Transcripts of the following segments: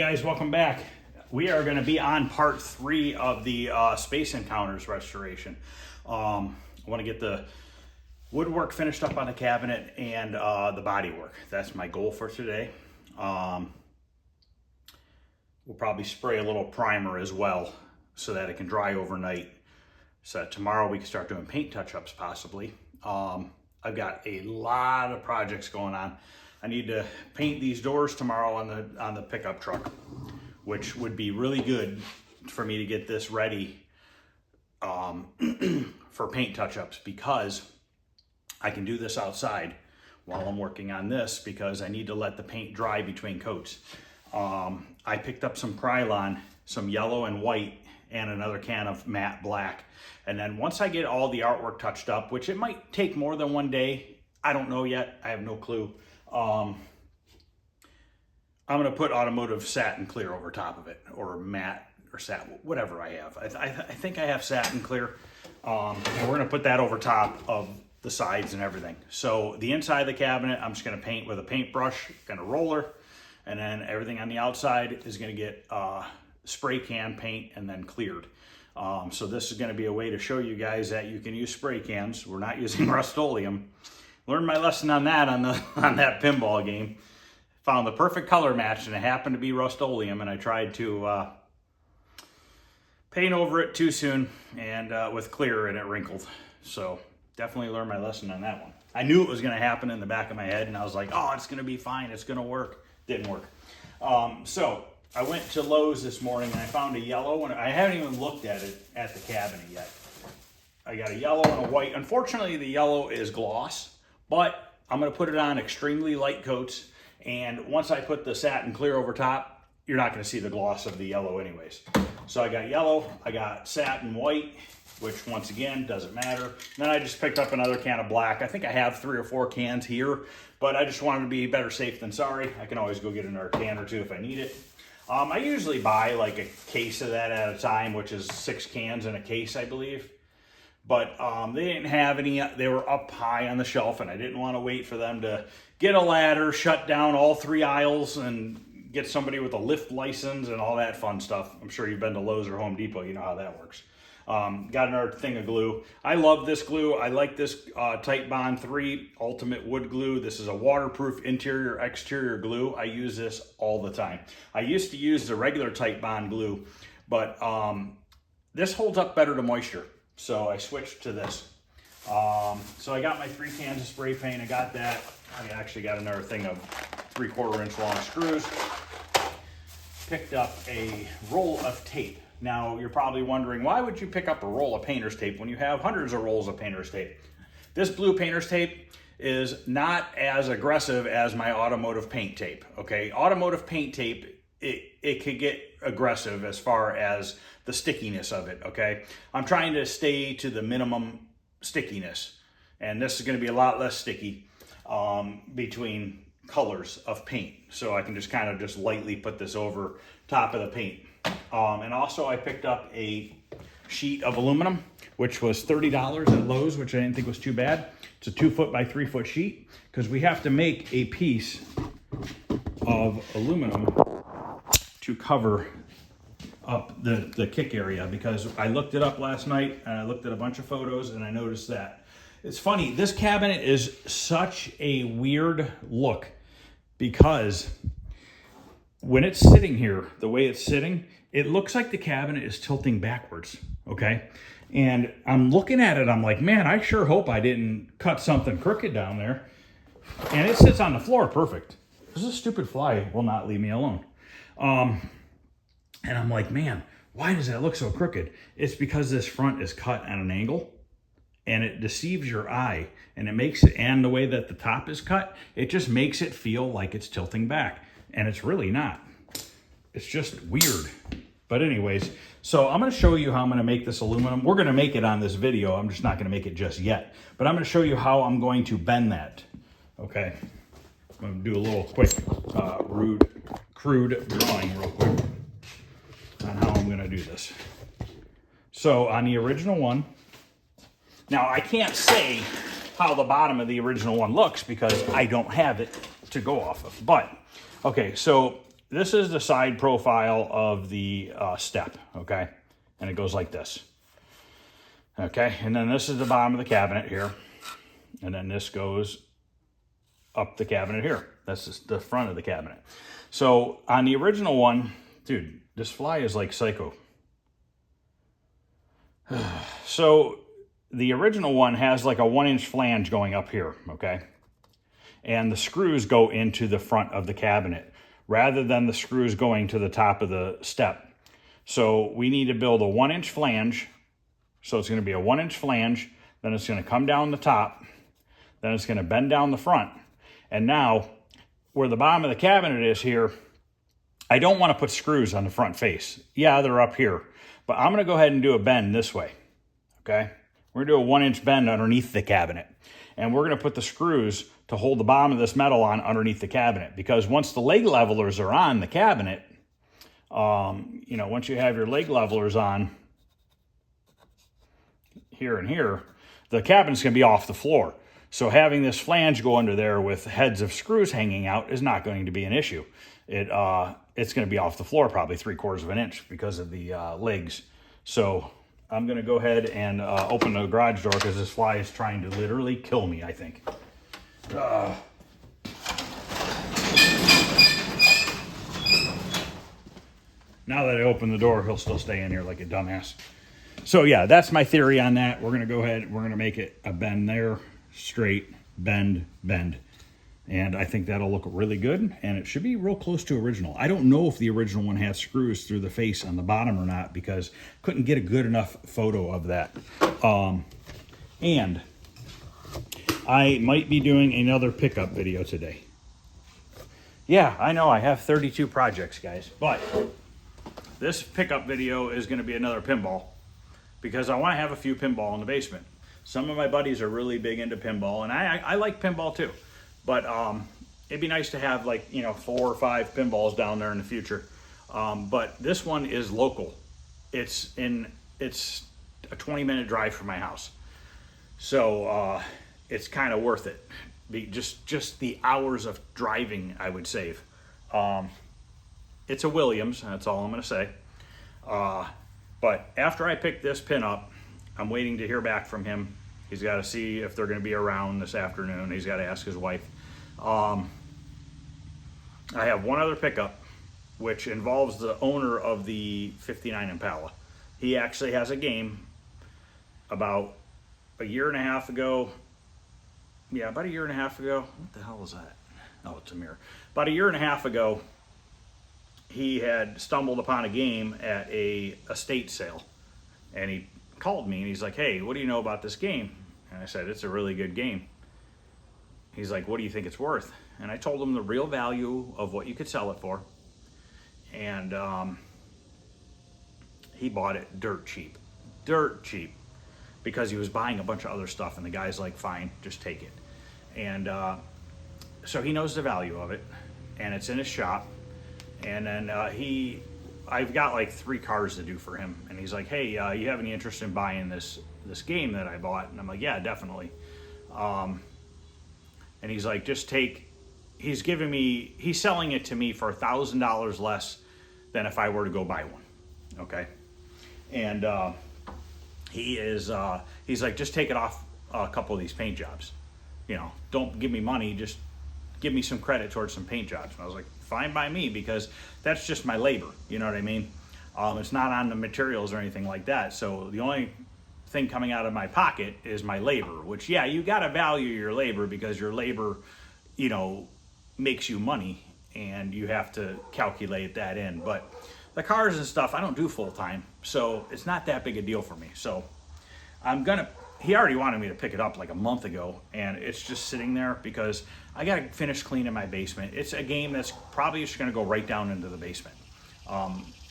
guys, welcome back. We are going to be on part 3 of the Space Encounters restoration. I want to get the woodwork finished up on the cabinet and the bodywork. That's my goal for today. We'll probably spray a little primer as well so that it can dry overnight. So tomorrow we can start doing paint touch-ups possibly. I've got a lot of projects going on. I need to paint these doors tomorrow on the pickup truck, which would be really good for me to get this ready for paint touch-ups, because I can do this outside while I'm working on this, because I need to let the paint dry between coats. I picked up some Krylon, some yellow and white, and another can of matte black. And then once I get all the artwork touched up, which it might take more than one day, I don't know yet, I have no clue. I'm going to put automotive satin clear over top of it, or matte or satin, whatever I have. I think I have satin clear, and we're going to put that over top of the sides and everything. So the inside of the cabinet, I'm just going to paint with a paintbrush and a roller, and then everything on the outside is going to get spray can paint and then cleared. So this is going to be a way to show you guys that you can use spray cans. We're not using Rust-Oleum. Learned my lesson on that on that pinball game. Found the perfect color match, and it happened to be Rust-Oleum, and I tried to paint over it too soon and with clear, and it wrinkled. So definitely learned my lesson on that one. I knew it was going to happen in the back of my head, and I was like, oh, it's going to be fine, it's going to work. Didn't work. So I went to Lowe's this morning and I found a yellow, and I haven't even looked at it at the cabinet yet. I got a yellow and a white. Unfortunately, the yellow is gloss, but I'm going to put it on extremely light coats, and once I put the satin clear over top, you're not going to see the gloss of the yellow anyways. So I got yellow, I got satin white, which once again doesn't matter. And then I just picked up another can of black. I think I have 3 or 4 cans here, but I just wanted to be better safe than sorry. I can always go get another can or 2 if I need it. I usually buy like a case of that at a time, which is 6 cans in a case, I believe. But they didn't have any. They were up high on the shelf, and I didn't want to wait for them to get a ladder, shut down all 3 aisles, and get somebody with a lift license and all that fun stuff. I'm sure you've been to Lowe's or Home Depot. You know how that works. Got another thing of glue. I love this glue. I like this Tight Bond 3 Ultimate Wood Glue. This is a waterproof interior exterior glue. I use this all the time. I used to use the regular Tight Bond glue, but this holds up better to moisture. So I switched to this. So I got my 3 cans of spray paint. I got that. I actually got another thing of 3/4 inch long screws. Picked up a roll of tape. Now you're probably wondering, why would you pick up a roll of painter's tape when you have hundreds of rolls of painter's tape? This blue painter's tape is not as aggressive as my automotive paint tape, okay? Automotive paint tape, it could get aggressive as far as the stickiness of it, okay? I'm trying to stay to the minimum stickiness, and this is gonna be a lot less sticky between colors of paint. So I can just kind of just lightly put this over top of the paint. And also I picked up a sheet of aluminum, which was $30 at Lowe's, which I didn't think was too bad. It's a 2-foot by 3-foot sheet, because we have to make a piece of aluminum to cover up the kick area, because I looked it up last night and I looked at a bunch of photos and I noticed that. It's funny, this cabinet is such a weird look, because when it's sitting here, the way it's sitting, it looks like the cabinet is tilting backwards, okay? And I'm looking at it, I'm like, man, I sure hope I didn't cut something crooked down there. And it sits on the floor perfect. This stupid fly will not leave me alone. And I'm like, man, why does that look so crooked? It's because this front is cut at an angle, and it deceives your eye, and it makes it, and the way that the top is cut, it just makes it feel like it's tilting back, and it's really not. It's just weird. But anyways, so I'm going to show you how I'm going to make this aluminum. We're going to make it on this video. I'm just not going to make it just yet, but I'm going to show you how I'm going to bend that. Okay, I'm going to do a little quick crude drawing real quick on how I'm going to do this. So on the original one, now I can't say how the bottom of the original one looks because I don't have it to go off of, but okay, so this is the side profile of the step, okay? And it goes like this. Okay, and then this is the bottom of the cabinet here. And then this goes up the cabinet here. That's the front of the cabinet. So on the original one, dude, this fly is like psycho. So the original one has like a 1-inch flange going up here, okay? And the screws go into the front of the cabinet rather than the screws going to the top of the step. So we need to build a 1-inch flange. So it's going to be a 1-inch flange, then it's going to come down the top, then it's going to bend down the front. And now, where the bottom of the cabinet is here, I don't want to put screws on the front face. Yeah, they're up here. But I'm going to go ahead and do a bend this way, okay? We're going to do a 1-inch bend underneath the cabinet. And we're going to put the screws to hold the bottom of this metal on underneath the cabinet. Because once the leg levelers are on the cabinet, you know, once you have your leg levelers on, here and here, the cabinet's going to be off the floor. So having this flange go under there with heads of screws hanging out is not going to be an issue. It's going to be off the floor probably 3/4 of an inch because of the legs. So I'm going to go ahead and open the garage door because this fly is trying to literally kill me, I think. Now that I open the door, he'll still stay in here like a dumbass. So yeah, that's my theory on that. We're going to go ahead, we're going to make it a bend there, straight, bend, bend. And I think that'll look really good, and it should be real close to original. I don't know if the original one had screws through the face on the bottom or not because couldn't get a good enough photo of that. And I might be doing another pickup video today. Yeah, I know I have 32 projects, guys, but this pickup video is going to be another pinball. Because I want to have a few pinball in the basement. Some of my buddies are really big into pinball, and I like pinball too. But it'd be nice to have like, you know, 4 or 5 pinballs down there in the future. But this one is local. It's a 20-minute drive from my house. So it's kind of worth it. Just the hours of driving I would save. It's a Williams, that's all I'm going to say. But after I pick this pin up, I'm waiting to hear back from him. He's got to see if they're going to be around this afternoon. He's got to ask his wife. I have one other pickup, which involves the owner of the 59 Impala. He actually has a game about a year and a half ago. Yeah, about a year and a half ago. What the hell is that? Oh, it's a mirror. About a year and a half ago, he had stumbled upon a game at a estate sale, and he called me and he's like, "Hey, what do you know about this game?" And I said, "It's a really good game." He's like, "What do you think it's worth?" And I told him the real value of what you could sell it for, and he bought it dirt cheap, because he was buying a bunch of other stuff, and the guy's like, "Fine, just take it." And so he knows the value of it, and it's in his shop. And then I've got like 3 cars to do for him. And he's like, "Hey, you have any interest in buying this game that I bought?" And I'm like, "Yeah, definitely." And he's like, he's selling it to me for $1,000 less than if I were to go buy one. Okay. And he's like, "Just take it off a couple of these paint jobs. You know, don't give me money, just give me some credit towards some paint jobs." And I was like, "Fine by me," because that's just my labor. You know what I mean? It's not on the materials or anything like that. So the only thing coming out of my pocket is my labor, which, yeah, you got to value your labor because your labor, you know, makes you money and you have to calculate that in. But the cars and stuff, I don't do full time. So it's not that big a deal for me. So he already wanted me to pick it up like a month ago, and it's just sitting there because I got to finish cleaning my basement. It's a game that's probably just going to go right down into the basement.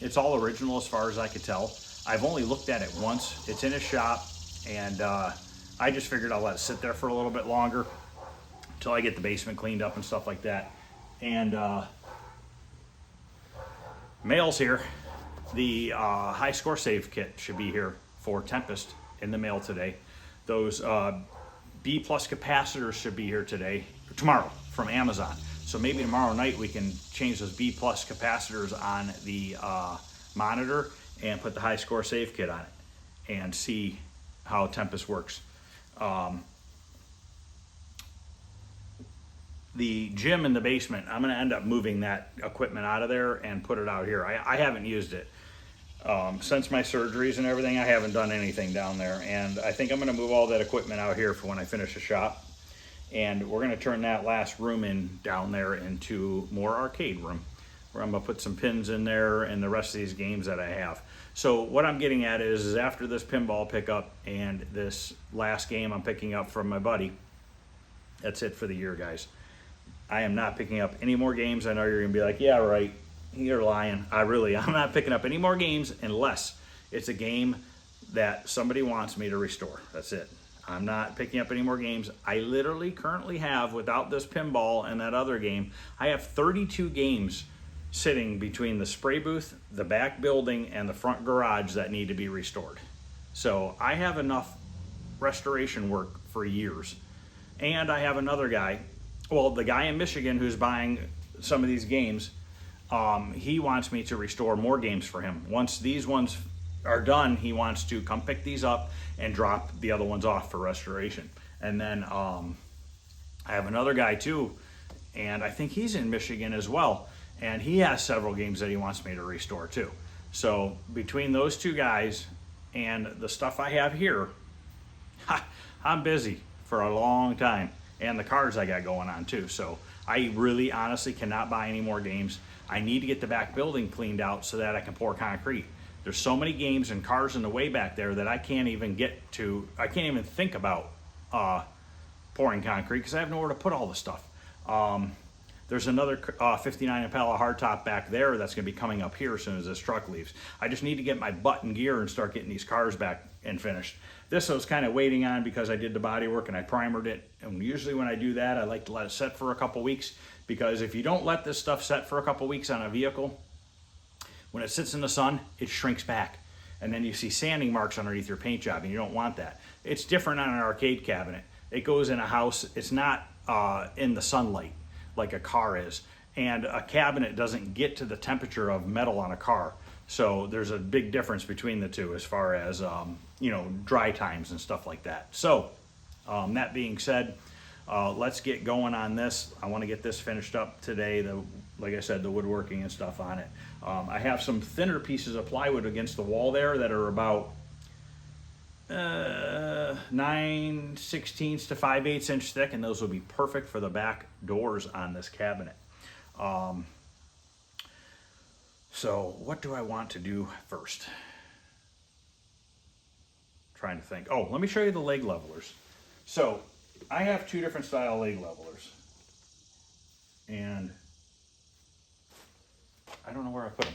It's all original as far as I could tell. I've only looked at it once. It's in a shop, and I just figured I'll let it sit there for a little bit longer until I get the basement cleaned up and stuff like that. And mail's here. The high score save kit should be here for Tempest in the mail today. Those B+ capacitors should be here tomorrow from Amazon. So maybe tomorrow night we can change those B plus capacitors on the monitor and put the high score save kit on it and see how Tempest works. The gym in the basement, I'm gonna end up moving that equipment out of there and put it out here. I haven't used it. Since my surgeries and everything, I haven't done anything down there. And I think I'm gonna move all that equipment out here for when I finish the shop. And we're gonna turn that last room in down there into more arcade room, where I'm gonna put some pins in there and the rest of these games that I have. So what I'm getting at is after this pinball pickup and this last game I'm picking up from my buddy, that's it for the year, guys. I am not picking up any more games. I know you're gonna be like, yeah, right, you're lying. I'm not picking up any more games unless it's a game that somebody wants me to restore. That's it. I'm not picking up any more games. I literally currently have, without this pinball and that other game, I have 32 games sitting between the spray booth, the back building, and the front garage that need to be restored. So I have enough restoration work for years. And I have another guy, well, the guy in Michigan who's buying some of these games, he wants me to restore more games for him. Once these ones are done, he wants to come pick these up and drop the other ones off for restoration. And then I have another guy too, and I think he's in Michigan as well, and he has several games that he wants me to restore too. So between those two guys and the stuff I have here, I'm busy for a long time. And the cars I got going on too. So I really honestly cannot buy any more games. I need to get the back building cleaned out so that I can pour concrete. There's so many games and cars in the way back there that I can't even get to. I can't even think about pouring concrete because I have nowhere to put all the stuff. There's another 59 Impala hardtop back there that's going to be coming up here as soon as this truck leaves. I just need to get my butt in gear and start getting these cars back and finished. This I was kind of waiting on because I did the bodywork and I primered it. And usually when I do that, I like to let it set for a couple weeks, because if you don't let this stuff set for a couple weeks on a vehicle, when it sits in the sun, it shrinks back. And then you see sanding marks underneath your paint job, and you don't want that. It's different on an arcade cabinet. It goes in a house. It's not in the sunlight like a car is. And a cabinet doesn't get to the temperature of metal on a car. So there's a big difference between the two as far as, dry times and stuff like that. So that being said, let's get going on this. I want to get this finished up today. Like I said, the woodworking and stuff on it. I have some thinner pieces of plywood against the wall there that are about 9/16 to 5/8 inch thick, and those will be perfect for the back doors on this cabinet. So what do I want to do first? Trying to think. Oh, let me show you the leg levelers. So I have two different style leg levelers, and I don't know where I put them.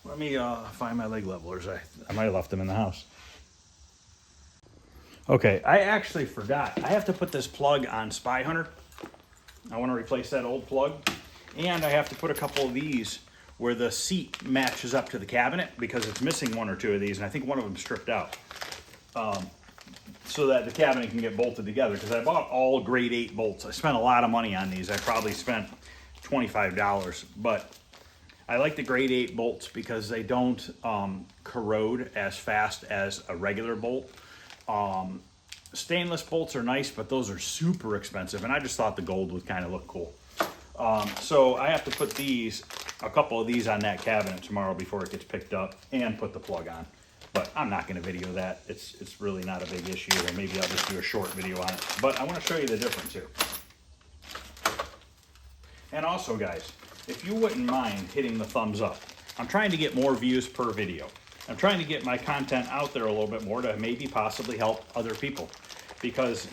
Let me find my leg levelers. I might have left them in the house. Okay, I actually forgot. I have to put this plug on Spy Hunter. I want to replace that old plug. And I have to put a couple of these where the seat matches up to the cabinet, because it's missing one or two of these, and I think one of them stripped out. So that the cabinet can get bolted together, because I bought all grade 8 bolts. I spent a lot of money on these. I probably spent $25, but I like the grade 8 bolts because they don't corrode as fast as a regular bolt. Stainless bolts are nice, but those are super expensive, and I just thought the gold would kind of look cool. So I have to put a couple of these on that cabinet tomorrow before it gets picked up, and put the plug on. But I'm not going to video that. It's really not a big issue, or maybe I'll just do a short video on it. But I want to show you the difference here. And also, guys, if you wouldn't mind hitting the thumbs up. I'm trying to get more views per video. I'm trying to get my content out there a little bit more to maybe possibly help other people. Because,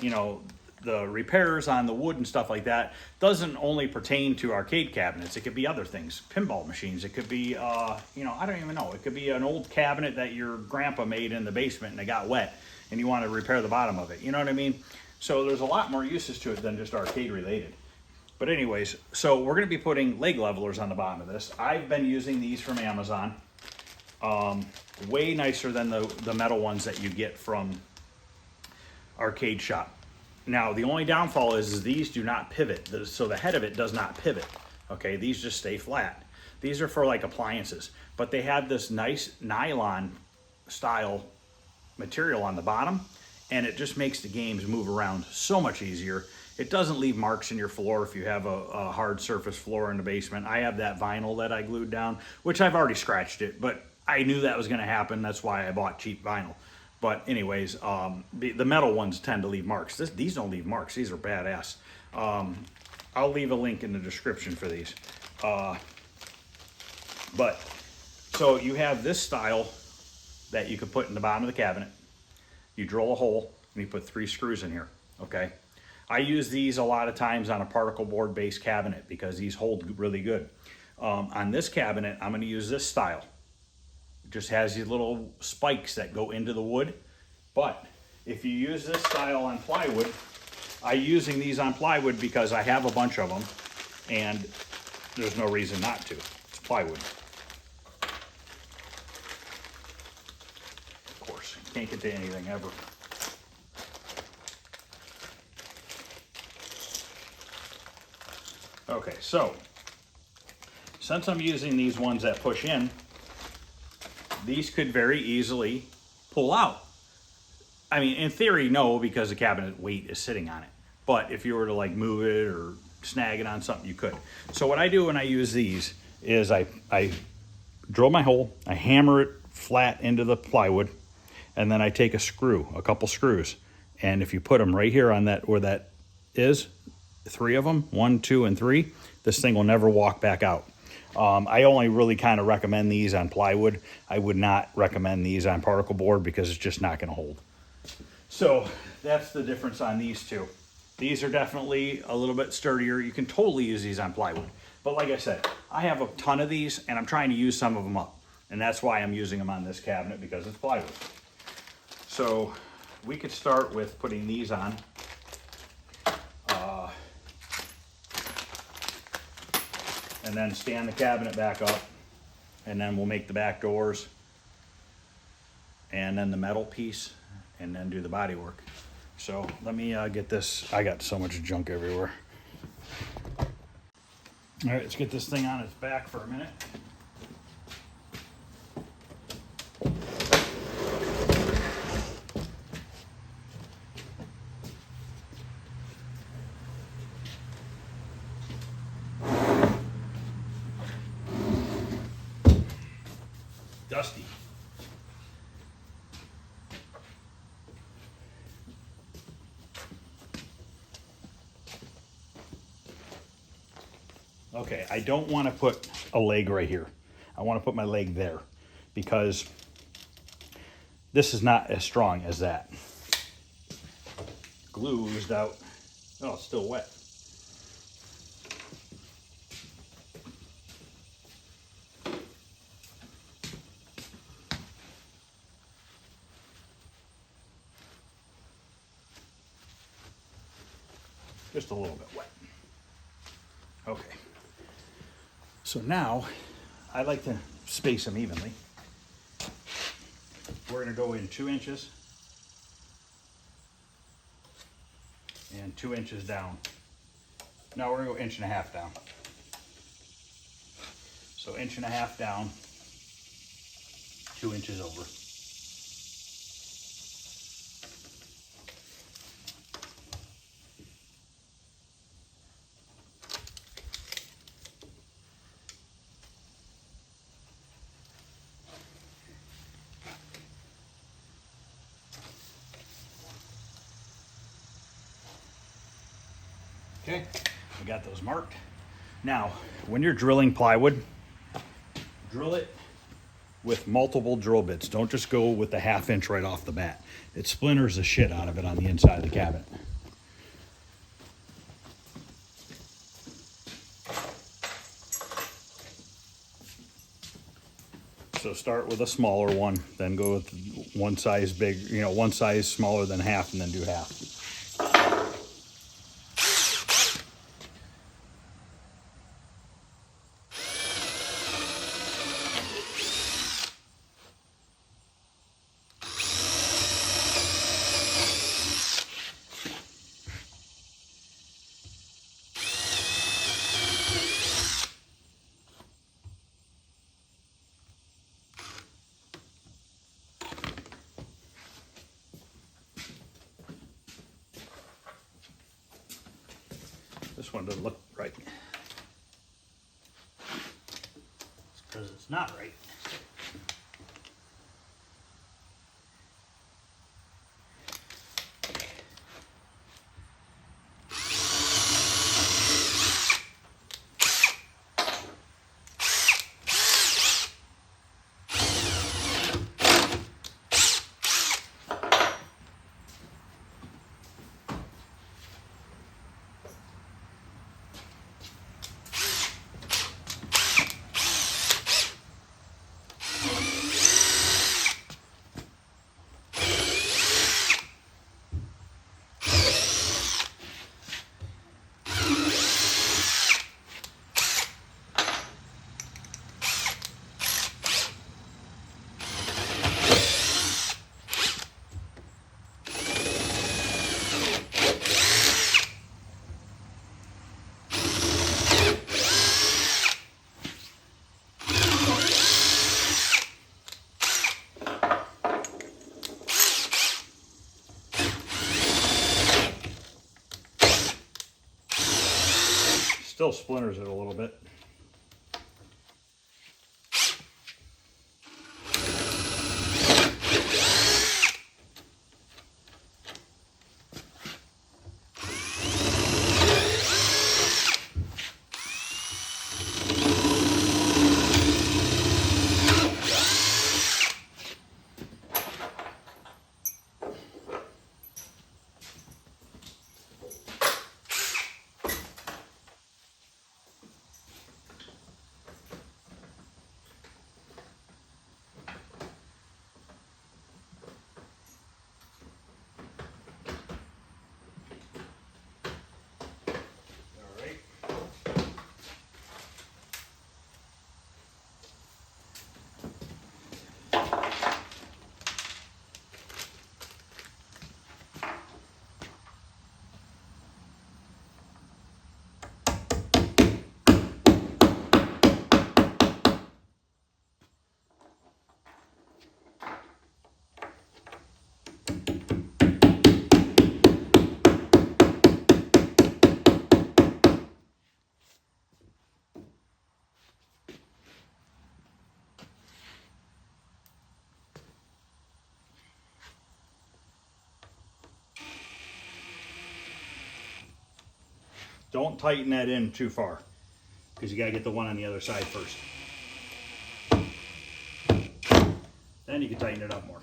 the repairs on the wood and stuff like that doesn't only pertain to arcade cabinets. It could be other things, pinball machines. It could be, I don't even know. It could be an old cabinet that your grandpa made in the basement and it got wet and you want to repair the bottom of it. You know what I mean? So there's a lot more uses to it than just arcade related. But anyways, so we're going to be putting leg levelers on the bottom of this. I've been using these from Amazon. Way nicer than the metal ones that you get from Arcade Shop. Now, the only downfall is these do not pivot. So the head of it does not pivot. Okay, these just stay flat. These are for like appliances, but they have this nice nylon style material on the bottom, and it just makes the games move around so much easier. It doesn't leave marks in your floor if you have a hard surface floor in the basement. I have that vinyl that I glued down, which I've already scratched it, but I knew that was gonna happen. That's why I bought cheap vinyl. But anyways, the metal ones tend to leave marks. These don't leave marks. These are badass. I'll leave a link in the description for these. But so you have this style that you could put in the bottom of the cabinet. You drill a hole and you put 3 screws in here, okay? I use these a lot of times on a particle board based cabinet because these hold really good. On this cabinet, I'm gonna use this style. It just has these little spikes that go into the wood. But if you use this style on plywood, I'm using these on plywood because I have a bunch of them and there's no reason not to. It's plywood. Of course, you can't get to anything ever. Okay, so since I'm using these ones that push in, these could very easily pull out. I mean, in theory, no, because the cabinet weight is sitting on it. But if you were to like move it or snag it on something, you could. So what I do when I use these is I drill my hole, I hammer it flat into the plywood, and then I take a couple screws. And if you put them right here on that, where that is, 3 of them, 1, 2, and 3, this thing will never walk back out. I only really kind of recommend these on plywood. I would not recommend these on particle board because it's just not going to hold. So that's the difference on these two. These are definitely a little bit sturdier. You can totally use these on plywood. But like I said, I have a ton of these and I'm trying to use some of them up. And that's why I'm using them on this cabinet, because it's plywood. So we could start with putting these on. And then stand the cabinet back up, and then we'll make the back doors, and then the metal piece, and then do the body work. So let me get this. I got so much junk everywhere. All right, let's get this thing on its back for a minute. Dusty. Okay, I don't want to put a leg right here. I want to put my leg there because this is not as strong as that. Glue oozed out. Oh, it's still wet. Just a little bit wet. Okay. So now I like to space them evenly. We're going to go in 2 inches and 2 inches down. Now we're going to go 1.5 inches down. So 1.5 inches down, 2 inches over. Okay, we got those marked. Now, when you're drilling plywood, drill it with multiple drill bits. Don't just go with the 1/2 inch right off the bat. It splinters the shit out of it on the inside of the cabinet. So start with a smaller one, then go with one size big, one size smaller than 1/2, and then do 1/2. This one doesn't look right. It's because it's not right. Still splinters it a little bit. Don't tighten that in too far because you got to get the one on the other side first. Then you can tighten it up more.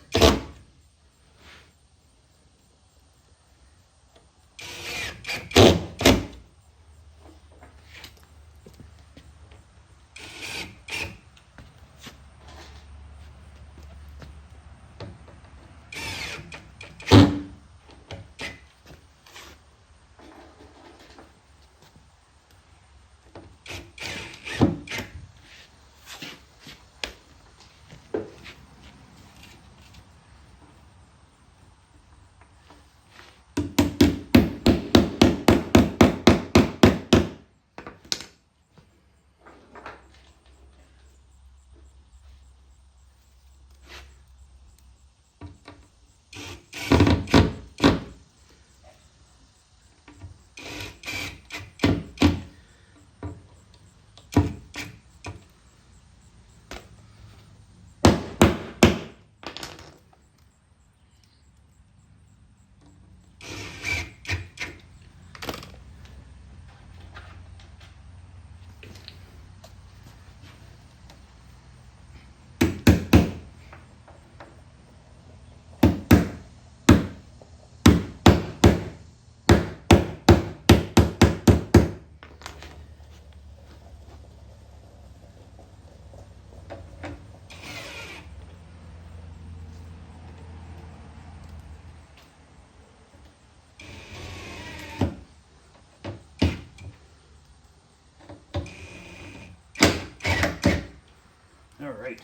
All right.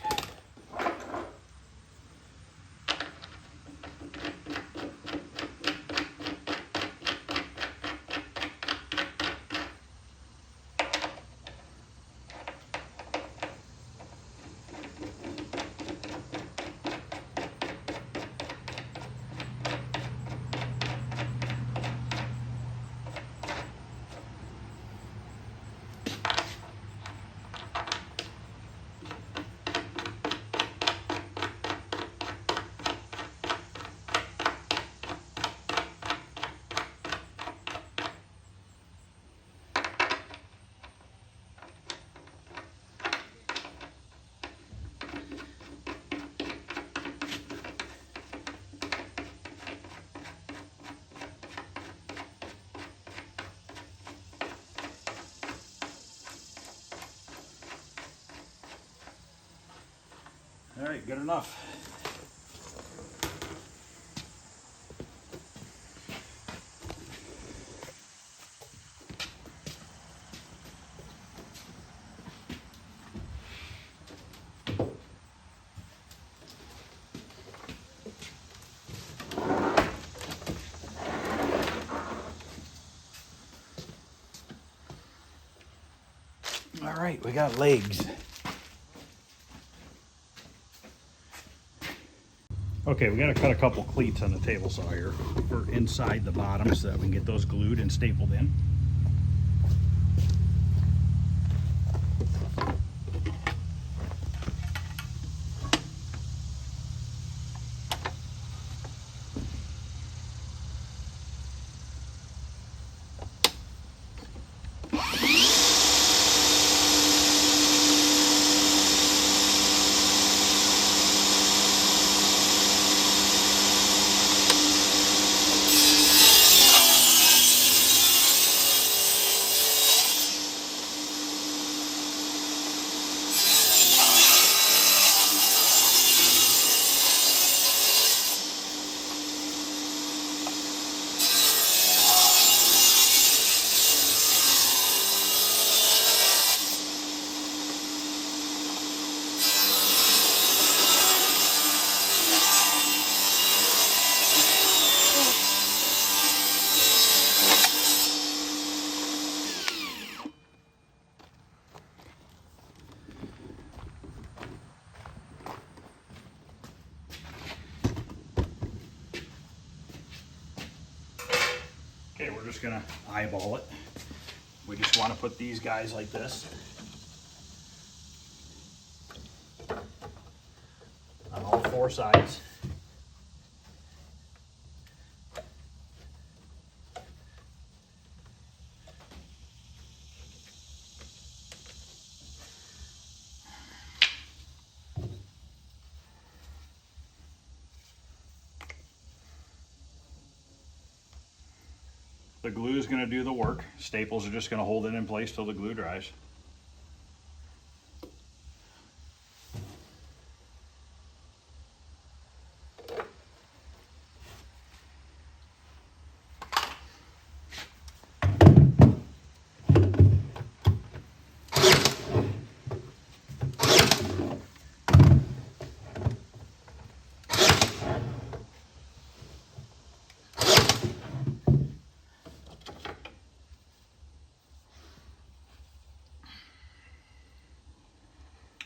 All right, good enough. All right, we got legs. Okay, we got to cut a couple cleats on the table saw here for inside the bottom so that we can get those glued and stapled in. Okay, we're just gonna eyeball it. We just want to put these guys like this on all four sides. The glue is going to do the work. Staples are just going to hold it in place till the glue dries.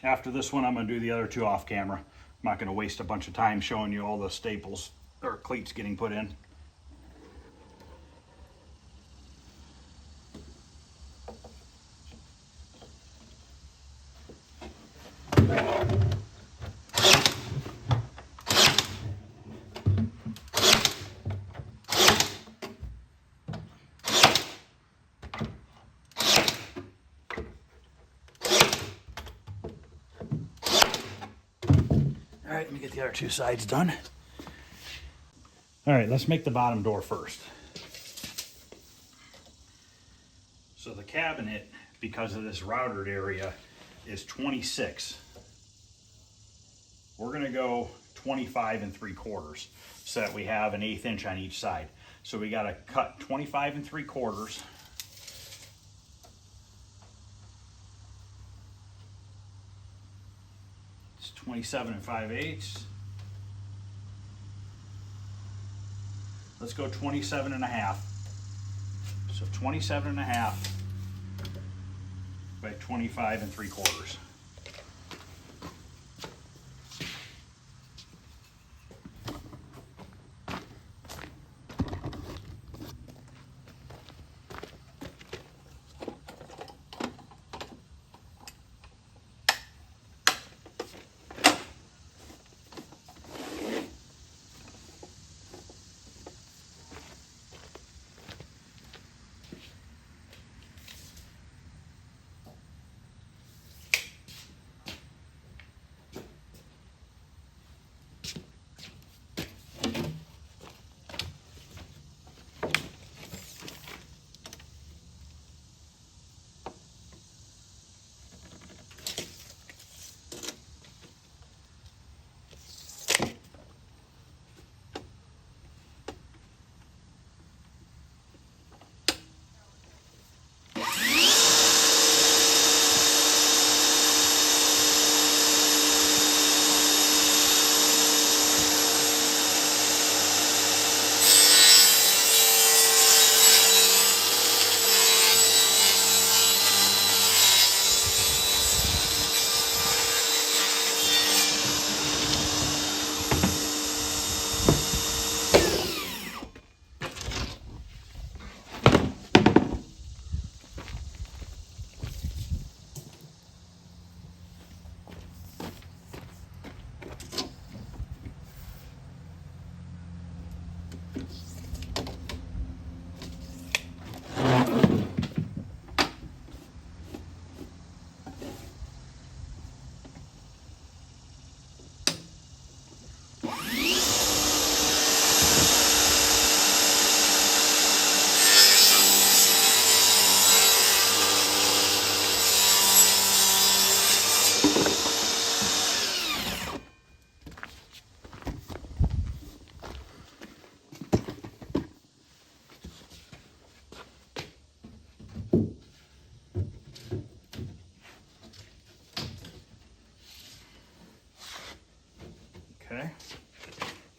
After this one, I'm going to do the other two off camera. I'm not going to waste a bunch of time showing you all the staples or cleats getting put in. All right, let me get the other two sides done. All right, let's make the bottom door first. So the cabinet, because of this routed area, is 26. We're gonna go 25 3/4 so that we have an 1/8 inch on each side. So we gotta cut 25 3/4. It's 27 5/8. Let's go 27 1/2. So 27 1/2 by 25 3/4.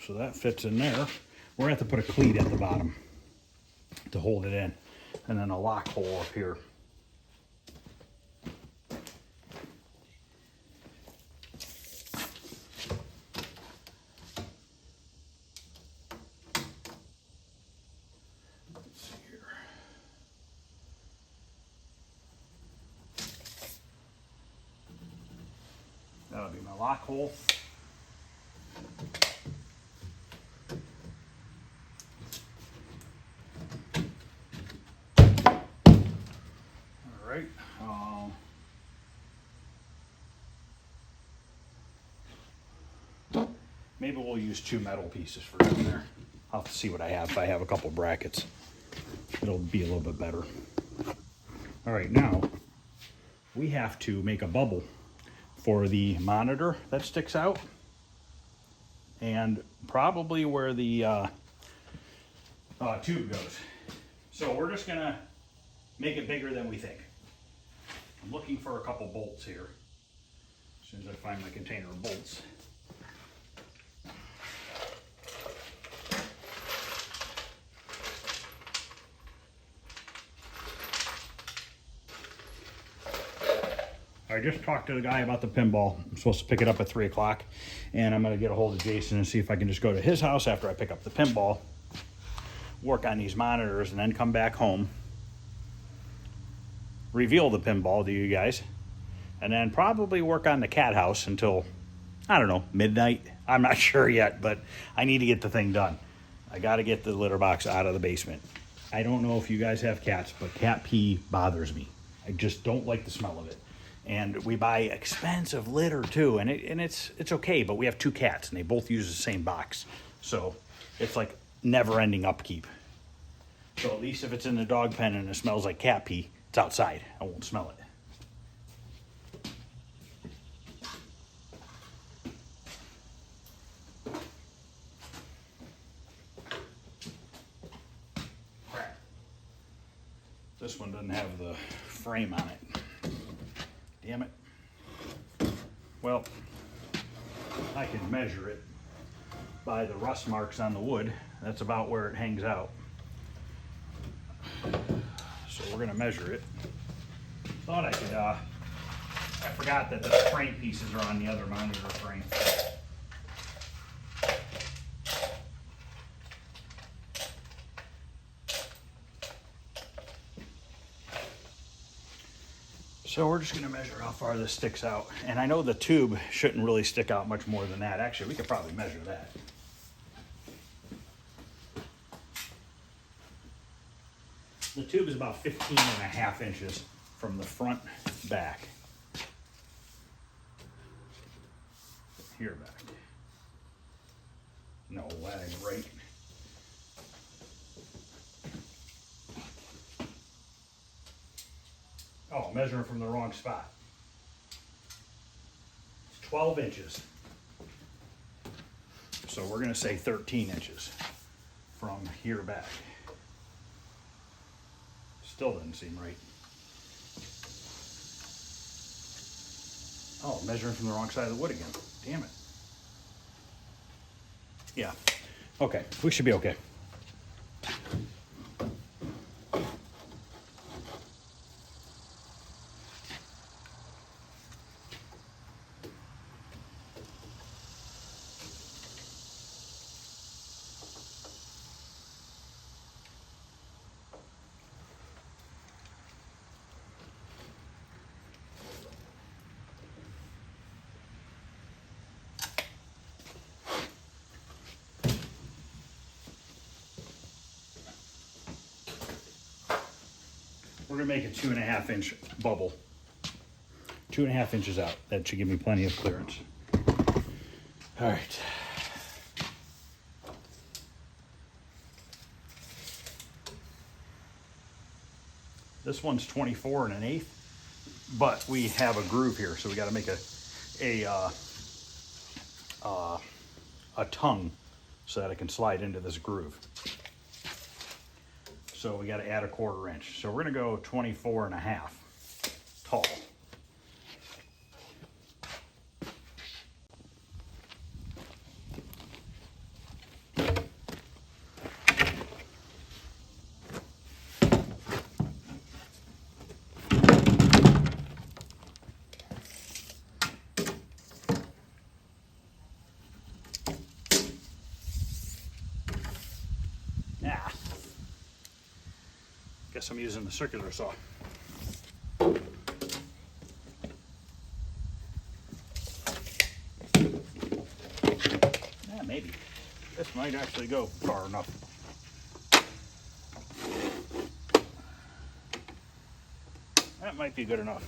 So that fits in there. We're gonna have to put a cleat at the bottom to hold it in, and then a lock hole up here. Let's see here. That'll be my lock hole. Right. Maybe we'll use 2 metal pieces for down there. I'll have to see what I have. If I have a couple brackets, it'll be a little bit better. All right, now we have to make a bubble for the monitor that sticks out, and probably where the tube goes. So we're just gonna make it bigger than we think. I'm looking for a couple bolts here. As soon as I find my container of bolts. I just talked to the guy about the pinball. I'm supposed to pick it up at 3 o'clock, and I'm gonna get a hold of Jason and see if I can just go to his house after I pick up the pinball, work on these monitors, and then come back home, reveal the pinball to you guys, and then probably work on the cat house until, I don't know, midnight. I'm not sure yet, but I need to get the thing done. I got to get the litter box out of the basement. I don't know if you guys have cats, but cat pee bothers me. I just don't like the smell of it. And we buy expensive litter too, and it's okay, but we have 2 cats and they both use the same box. So it's like never-ending upkeep. So at least if it's in the dog pen and it smells like cat pee, it's outside. I won't smell it. Crap. This one doesn't have the frame on it. Damn it. Well, I can measure it by the rust marks on the wood. That's about where it hangs out. So we're gonna measure it. Thought I could, I forgot that the frame pieces are on the other monitor frame. So we're just gonna measure how far this sticks out. And I know the tube shouldn't really stick out much more than that. Actually, we could probably measure that. The tube is about 15.5 inches from the front back. Here back. No, that ain't right. Oh, measuring from the wrong spot. It's 12 inches. So we're gonna say 13 inches from here back. Still doesn't seem right. Oh, measuring from the wrong side of the wood again. Damn it. Yeah, okay, we should be okay. We're gonna make a 2.5 inch bubble. 2.5 inches out. That should give me plenty of clearance. All right. This one's 24 1/8, but we have a groove here, so we got to make a tongue so that it can slide into this groove. So we got to add a 1/4 inch. So we're gonna go 24.5 tall. Guess I'm using the circular saw. Yeah, maybe. This might actually go far enough. That might be good enough.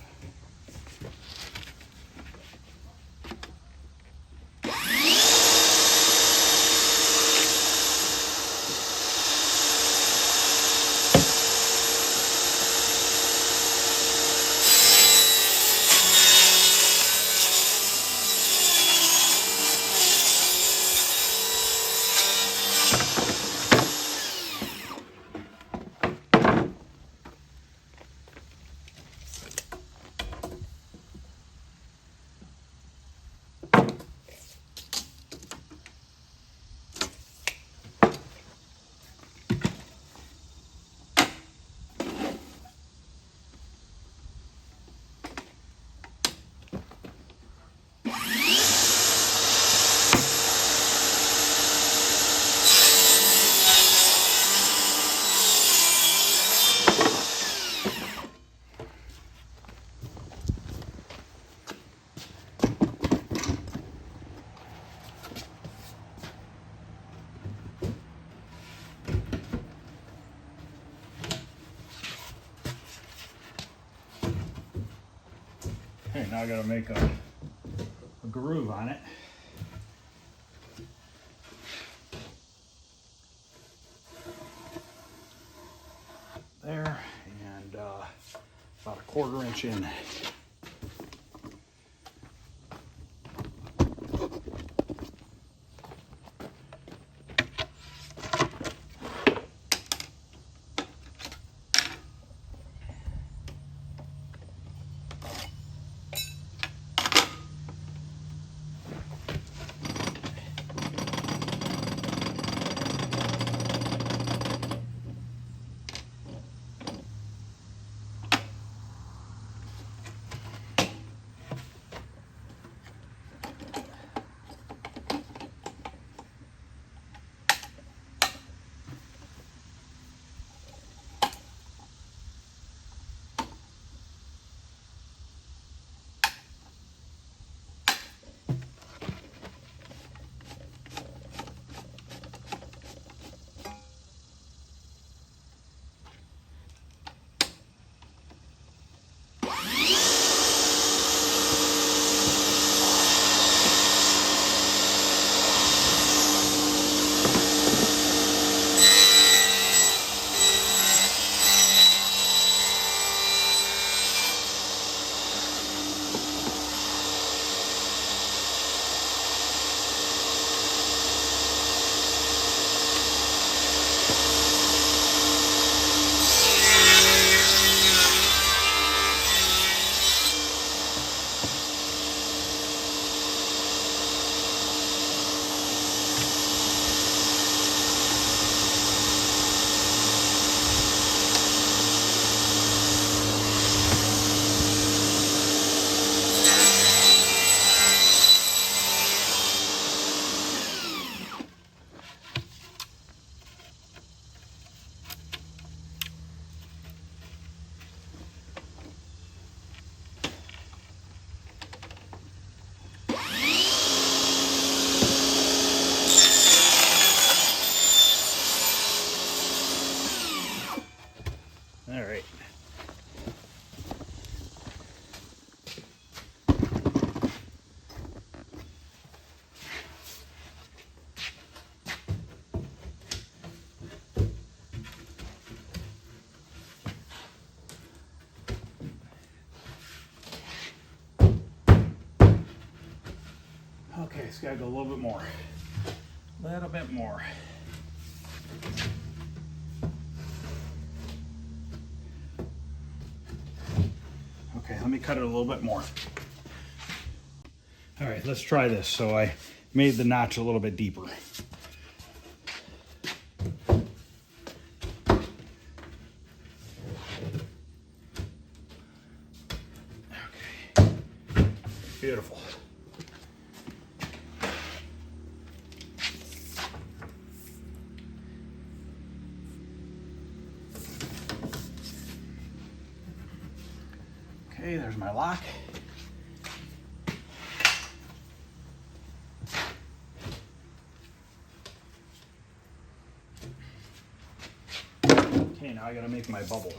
Okay, now I gotta make a groove on it. There, and about a 1/4 inch in. All right. Okay, it's got to go a little bit more. A little bit more. Okay, let me cut it a little bit more. All right, let's try this. So I made the notch a little bit deeper. Okay, beautiful. Okay, there's my lock. Okay, now I gotta make my bubble.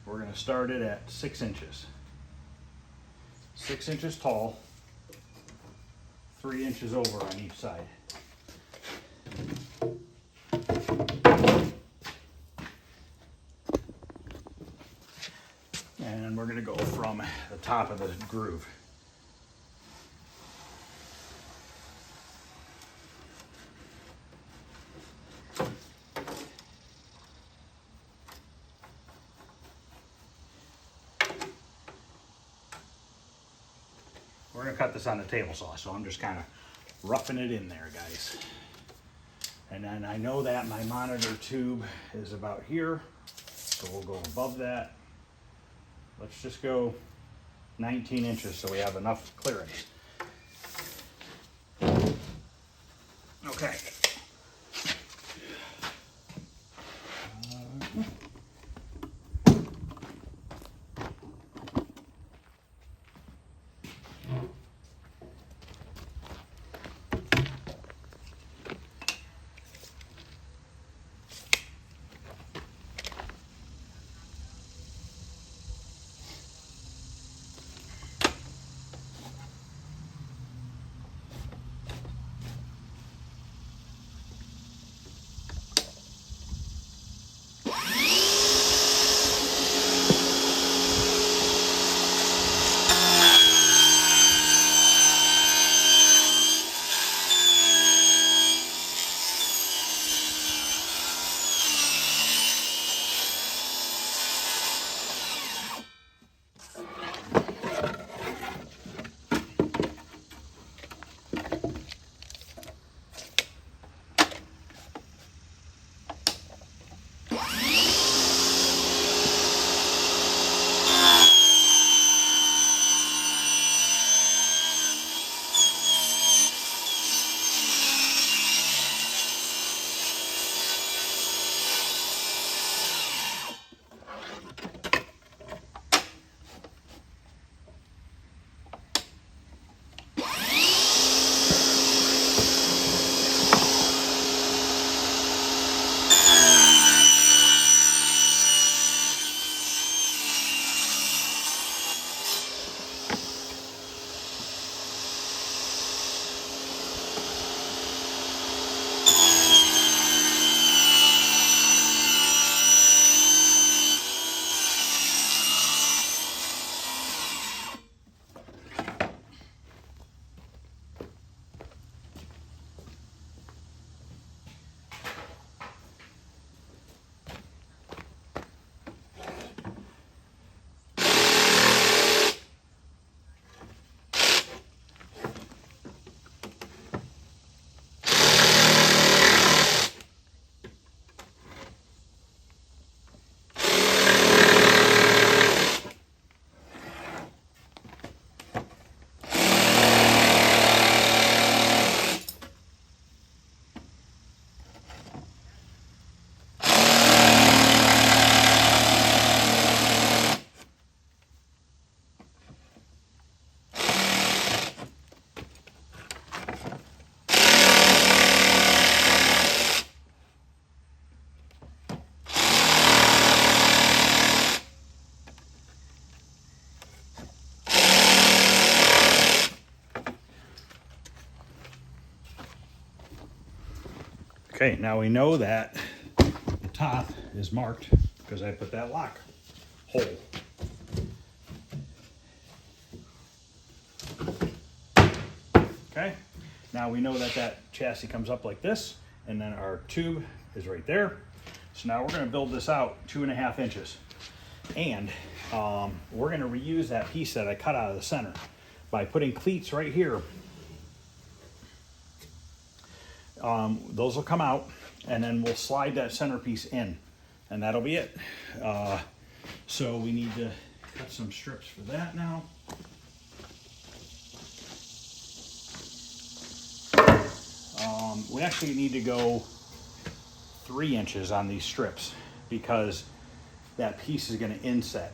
We're gonna start it at 6 inches. 6 inches tall, 3 inches over on each side. And we're gonna go from the top of the groove. We're gonna cut this on the table saw, so I'm just kind of roughing it in there, guys. And then I know that my monitor tube is about here, so we'll go above that. Let's just go 19 inches so we have enough clearance. Okay. Okay, now we know that the top is marked because I put that lock hole. Okay, now we know that that chassis comes up like this, and then our tube is right there. So now we're going to build this out 2.5 inches. And we're going to reuse that piece that I cut out of the center by putting cleats right here. Those will come out, and then we'll slide that centerpiece in, and that'll be it. So we need to cut some strips for that now. We actually need to go 3 inches on these strips because that piece is going to inset.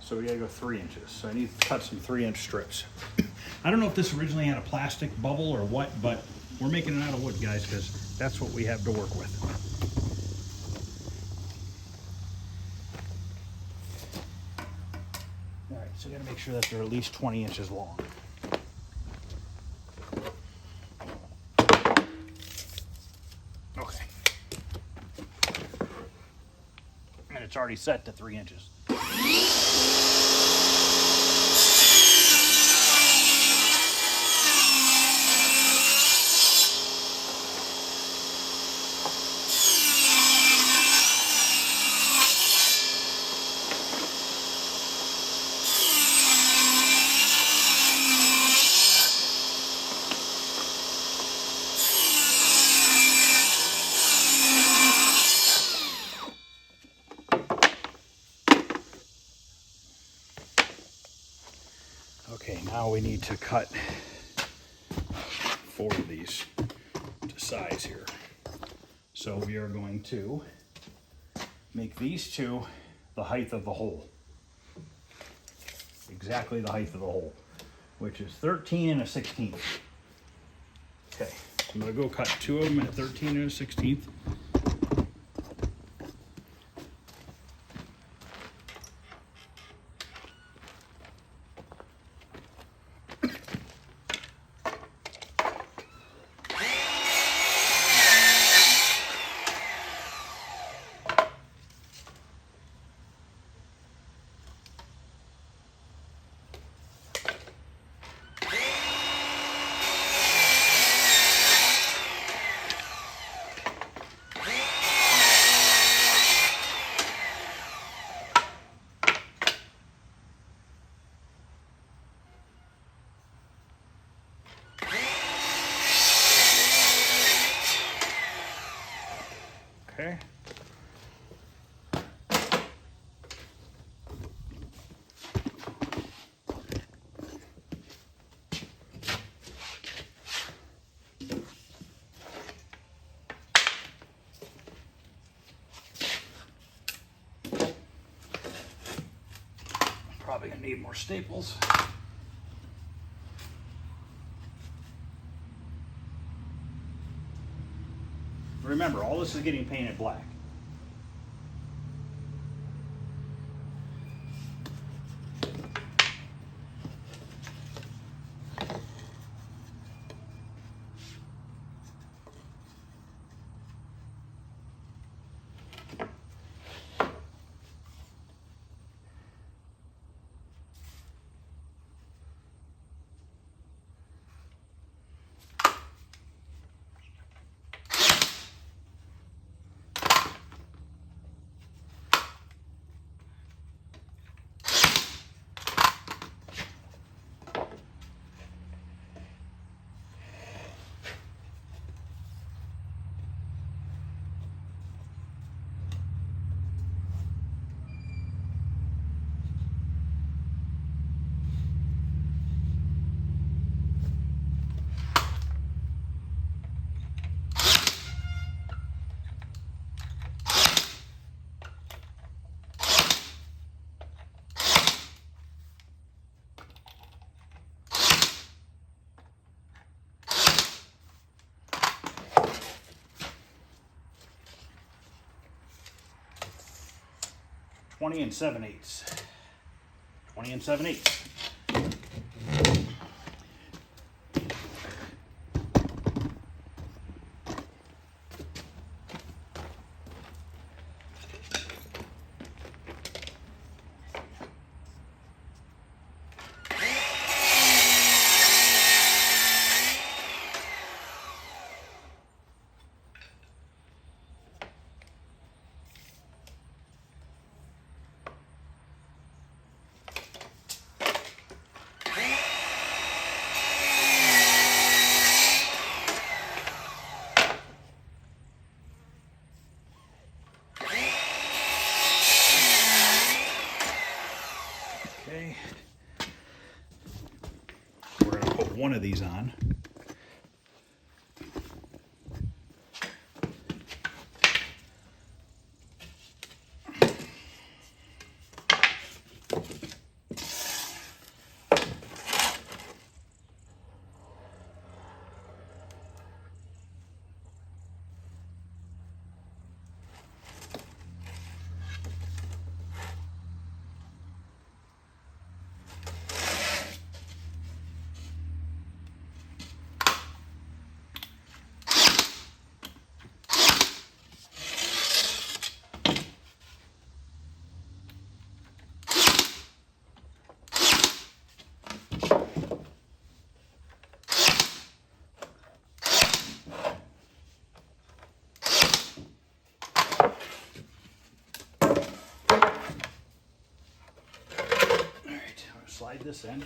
So we gotta go 3 inches. So I need to cut some 3-inch strips. I don't know if this originally had a plastic bubble or what, but we're making it out of wood, guys, because that's what we have to work with. All right, so I gotta make sure that they're at least 20 inches long. Okay. And it's already set to 3 inches. Okay, now we need to cut 4 of these to size here. So we are going to make these 2 the height of the hole. Exactly the height of the hole, which is 13 1/16. Okay, I'm gonna go cut 2 of them at 13 1/16. Okay. Probably gonna need more staples. Remember, all this is getting painted black. (20 7/8). 20 7/8. Okay. We're going to put one of these on. this end.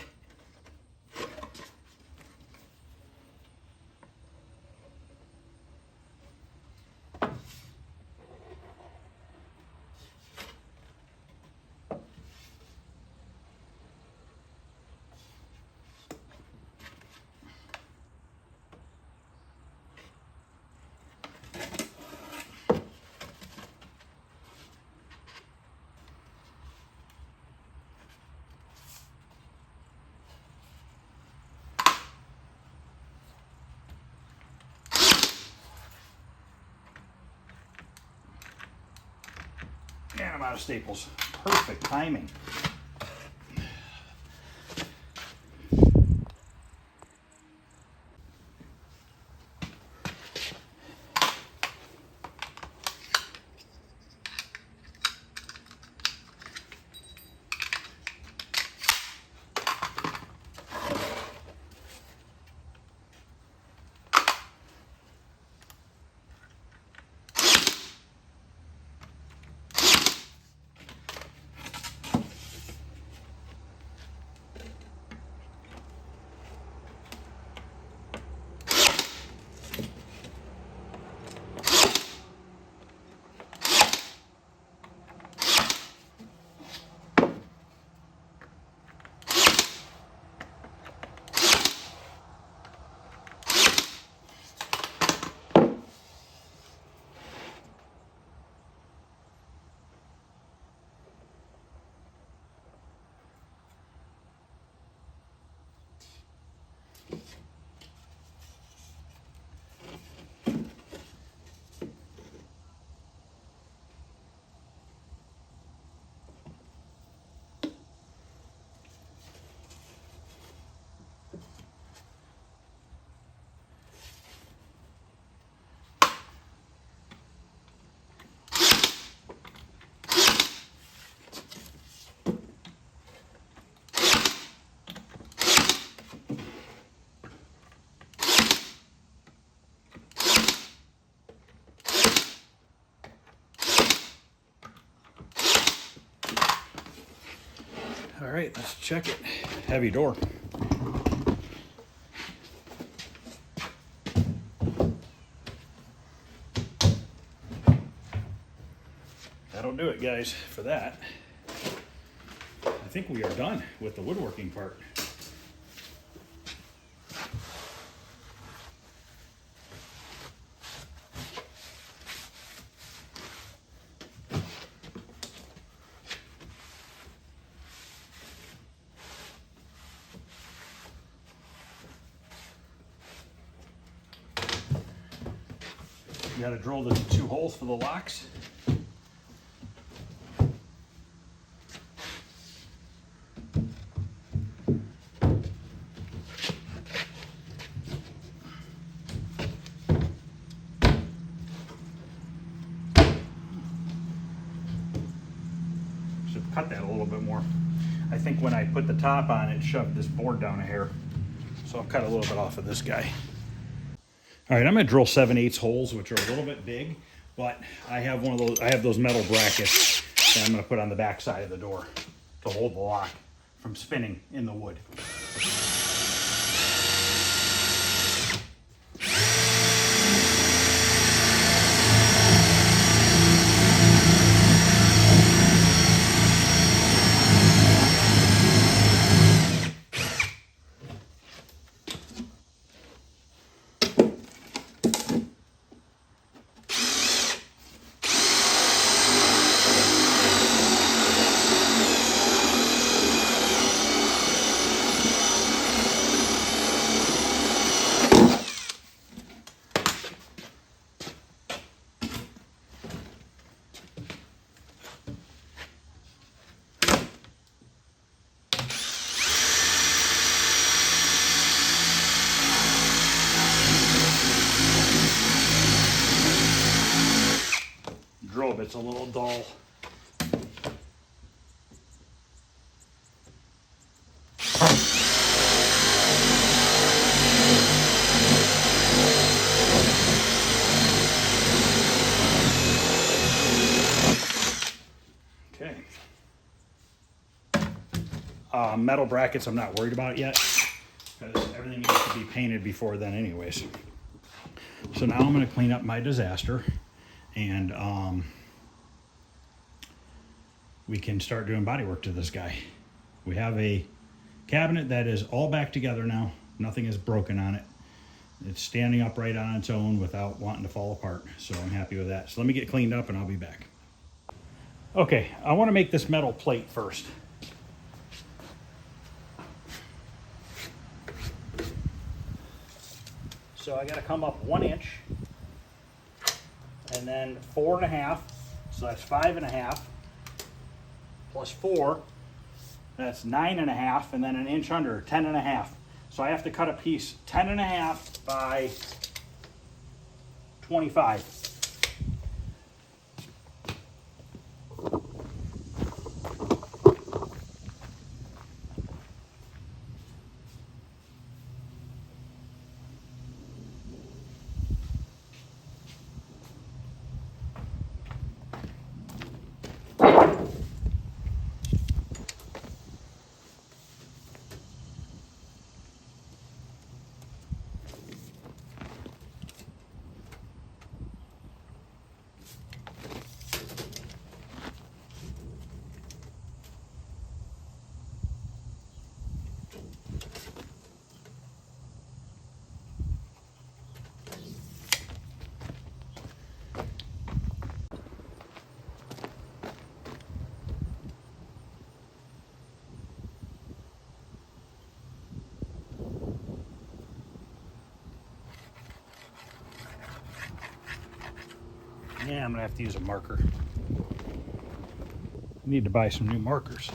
And I'm out of staples. Perfect timing. All right, let's check it. Heavy door. That'll do it, guys, for that. I think we are done with the woodworking part. You got to drill the 2 holes for the locks. Should cut that a little bit more. I think when I put the top on, it shoved this board down a hair. So I'll cut a little bit off of this guy. All right, I'm gonna drill 7/8 holes, which are a little bit big, but I have one of those. I have those metal brackets that I'm gonna put on the back side of the door to hold the lock from spinning in the wood. Drill bit's a little dull. Okay. Metal brackets I'm not worried about yet, because everything needs to be painted before then anyways. So now I'm going to clean up my disaster, and we can start doing body work to this guy. We have a cabinet that is all back together now. Nothing is broken on it. It's standing upright on its own without wanting to fall apart. So I'm happy with that. So let me get cleaned up and I'll be back. Okay, I want to make this metal plate first. So I got to come up 1 inch and then 4.5. So that's 5.5 plus 4. That's 9.5, and then an inch under, 10.5. So I have to cut a piece 10.5 by 25. Yeah, I'm gonna have to use a marker. I need to buy some new markers.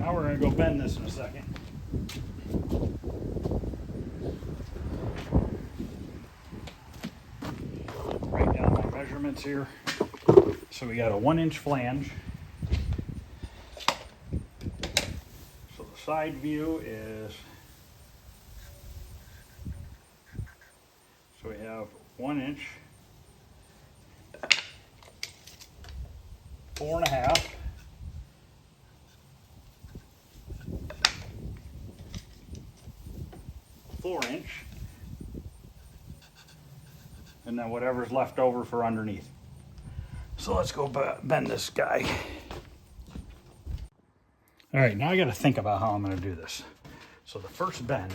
Now we're going to go bend this in a second. Write down my measurements here. So we got a 1-inch flange. So the side view is, so we have 1 inch, 4.5, 4-inch, and then whatever's left over for underneath. So let's go bend this guy. All right, now I got to think about how I'm going to do this. So the first bend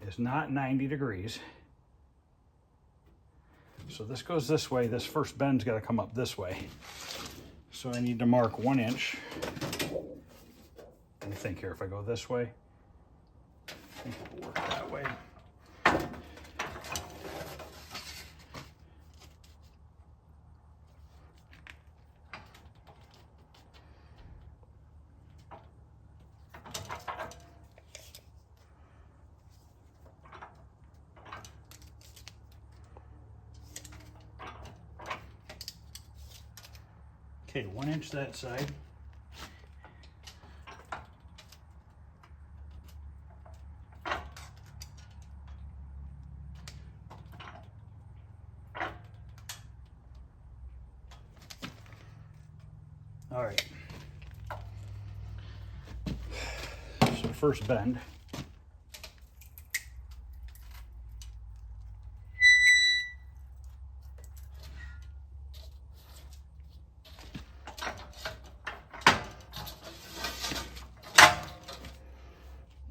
is not 90 degrees. So this goes this way. This first bend's got to come up this way. So I need to mark 1 inch. Let me think here. If I go this way, I think it'll work that way. Okay, 1 inch that side. All right. So first bend.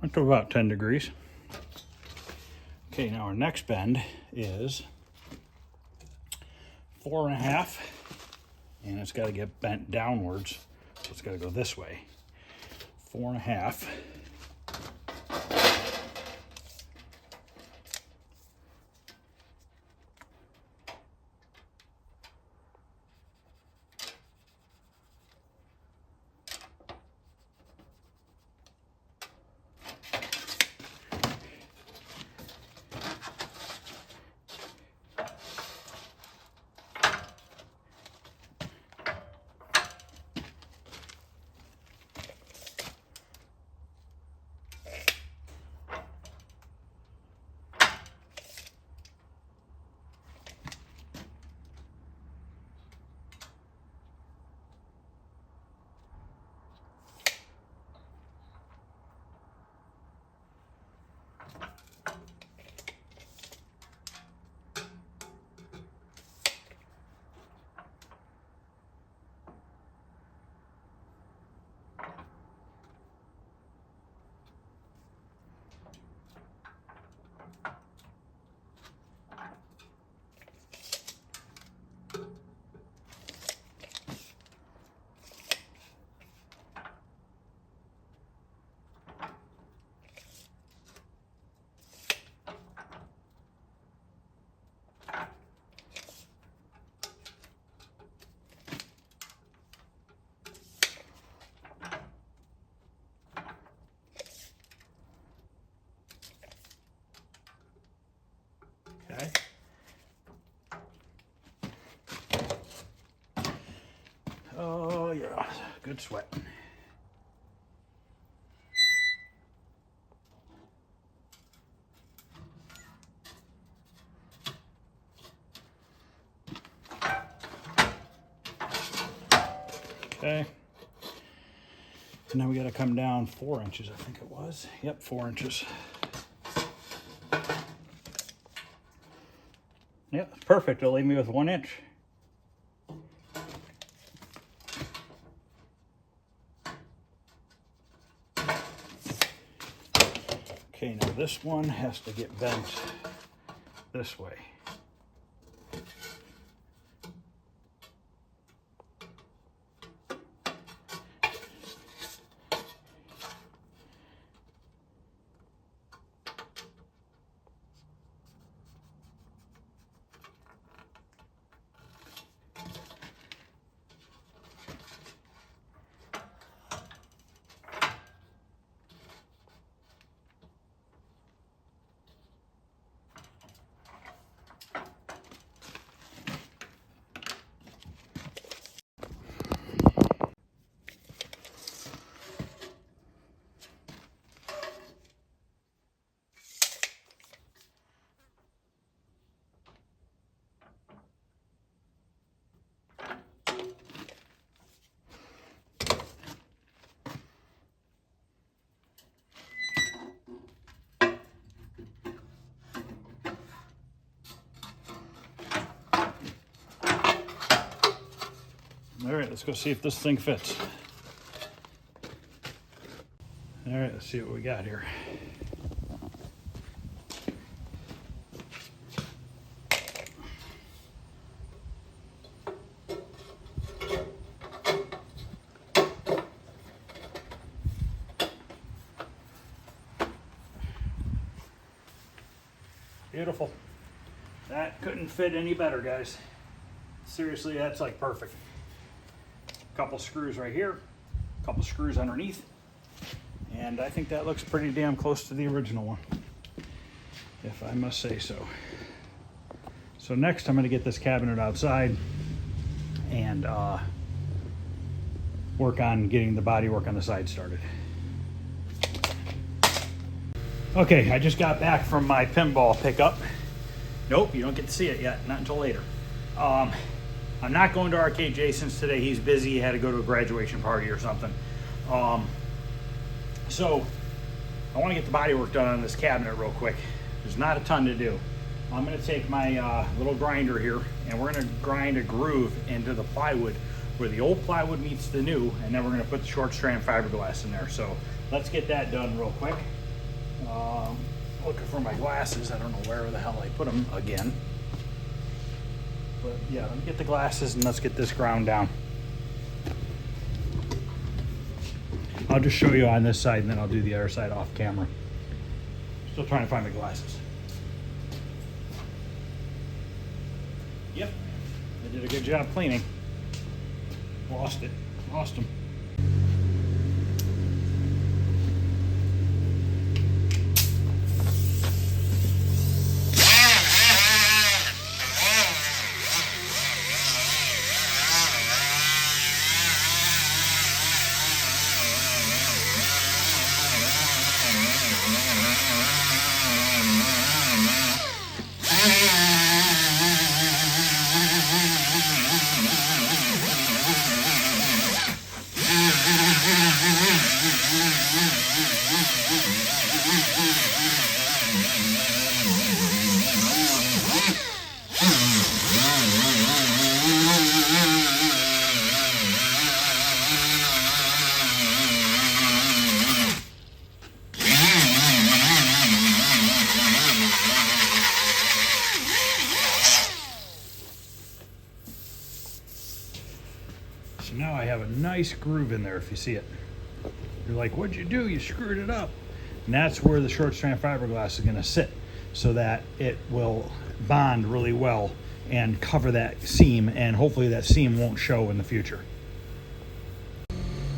Went to about 10 degrees. Okay, now our next bend is 4.5, and it's got to get bent downwards, so it's got to go this way. 4.5. Okay. Oh yeah, good sweat. Okay. And then we got to come down 4 inches, I think it was. Yep, 4 inches. Yep, perfect. It'll leave me with 1 inch. Okay, now this one has to get bent this way. All right, let's go see if this thing fits. All right, let's see what we got here. Beautiful. That couldn't fit any better, guys. Seriously, that's like perfect. A couple screws right here, a couple screws underneath, and I think that looks pretty damn close to the original one, if I must say so. So next I'm going to get this cabinet outside and work on getting the bodywork on the side started. Okay, I just got back from my pinball pickup. Nope, you don't get to see it yet, not until later. I'm not going to Arcade Jason's today. He's busy. He had to go to a graduation party or something. So I want to get the bodywork done on this cabinet real quick. There's not a ton to do. I'm going to take my little grinder here, and we're going to grind a groove into the plywood where the old plywood meets the new, and then we're going to put the short strand fiberglass in there. So let's get that done real quick. Looking for my glasses. I don't know where the hell I put them again. But yeah, let me get the glasses and let's get this ground down. I'll just show you on this side and then I'll do the other side off camera. Still trying to find my glasses. Yep, I did a good job cleaning. Lost them. So now I have a nice groove in there if you see it. You're like, what'd you do? You screwed it up. And that's where the short strand fiberglass is going to sit so that it will bond really well and cover that seam, and hopefully that seam won't show in the future.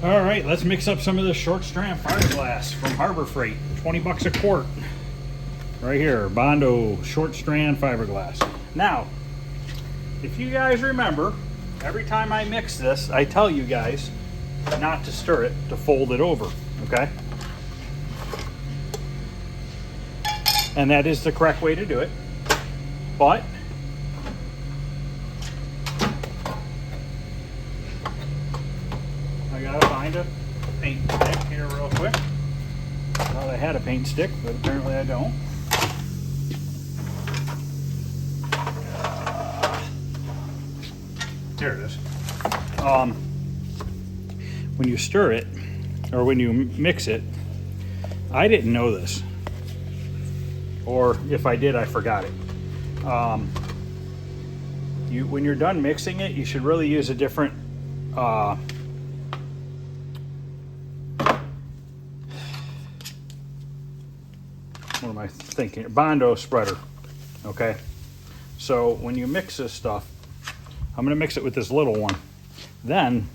All right, let's mix up some of the short strand fiberglass from Harbor Freight. 20 bucks a quart. Right here, Bondo short strand fiberglass. Now, if you guys remember, every time I mix this, I tell you guys not to stir it, to fold it over, okay? And that is the correct way to do it. But I gotta find a paint stick here real quick. Thought I had a paint stick, but apparently I don't. There it is. When you stir it, or when you mix it, I didn't know this, or if I did, I forgot it. When you're done mixing it, you should really use a different what am I thinking? Bondo spreader. Okay, so when you mix this stuff, I'm going to mix it with this little one. Then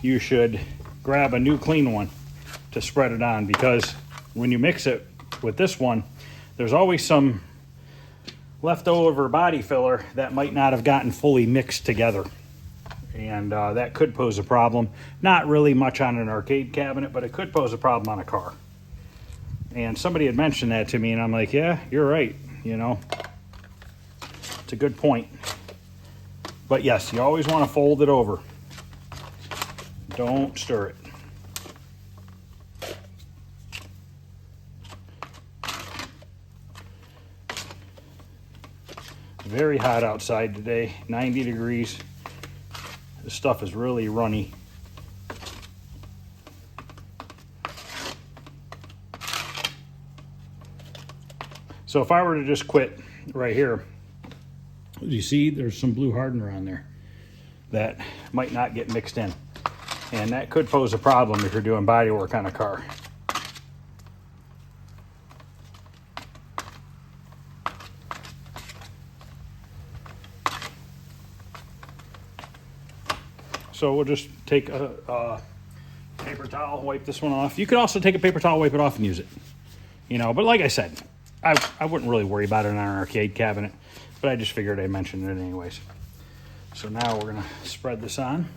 you should grab a new clean one to spread it on, because when you mix it with this one, there's always some leftover body filler that might not have gotten fully mixed together. And that could pose a problem. Not really much on an arcade cabinet, but it could pose a problem on a car. And somebody had mentioned that to me, and I'm like, yeah, you're right, you know. It's a good point. But yes, you always want to fold it over. Don't stir it. Very hot outside today, 90 degrees. This stuff is really runny. So if I were to just quit right here, you see there's some blue hardener on there that might not get mixed in. And that could pose a problem if you're doing body work on a car. So we'll just take a paper towel, wipe this one off. You could also take a paper towel, wipe it off and use it. You know, but like I said, I wouldn't really worry about it on an arcade cabinet, but I just figured I'd mention it anyways. So now we're gonna spread this on.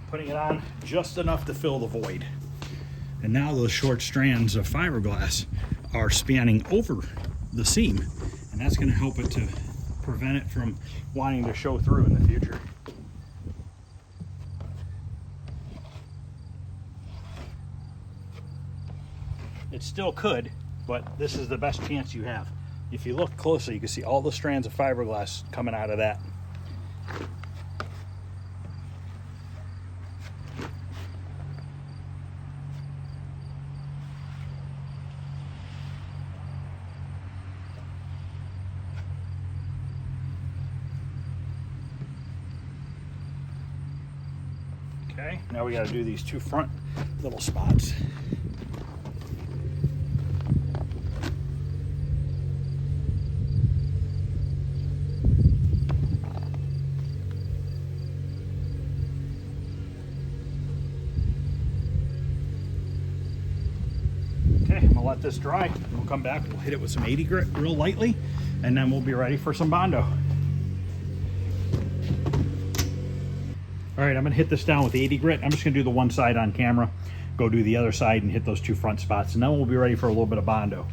Putting it on just enough to fill the void. And now those short strands of fiberglass are spanning over the seam, and that's going to help it to prevent it from wanting to show through in the future. It still could, but this is the best chance you have. If you look closely, you can see all the strands of fiberglass coming out of that. Okay, now we got to do these two front little spots. Okay, I'm gonna let this dry. We'll come back, we'll hit it with some 80 grit real lightly, and then we'll be ready for some Bondo. All right, I'm gonna hit this down with 80 grit. I'm just gonna do the one side on camera, go do the other side and hit those two front spots, and then we'll be ready for a little bit of Bondo.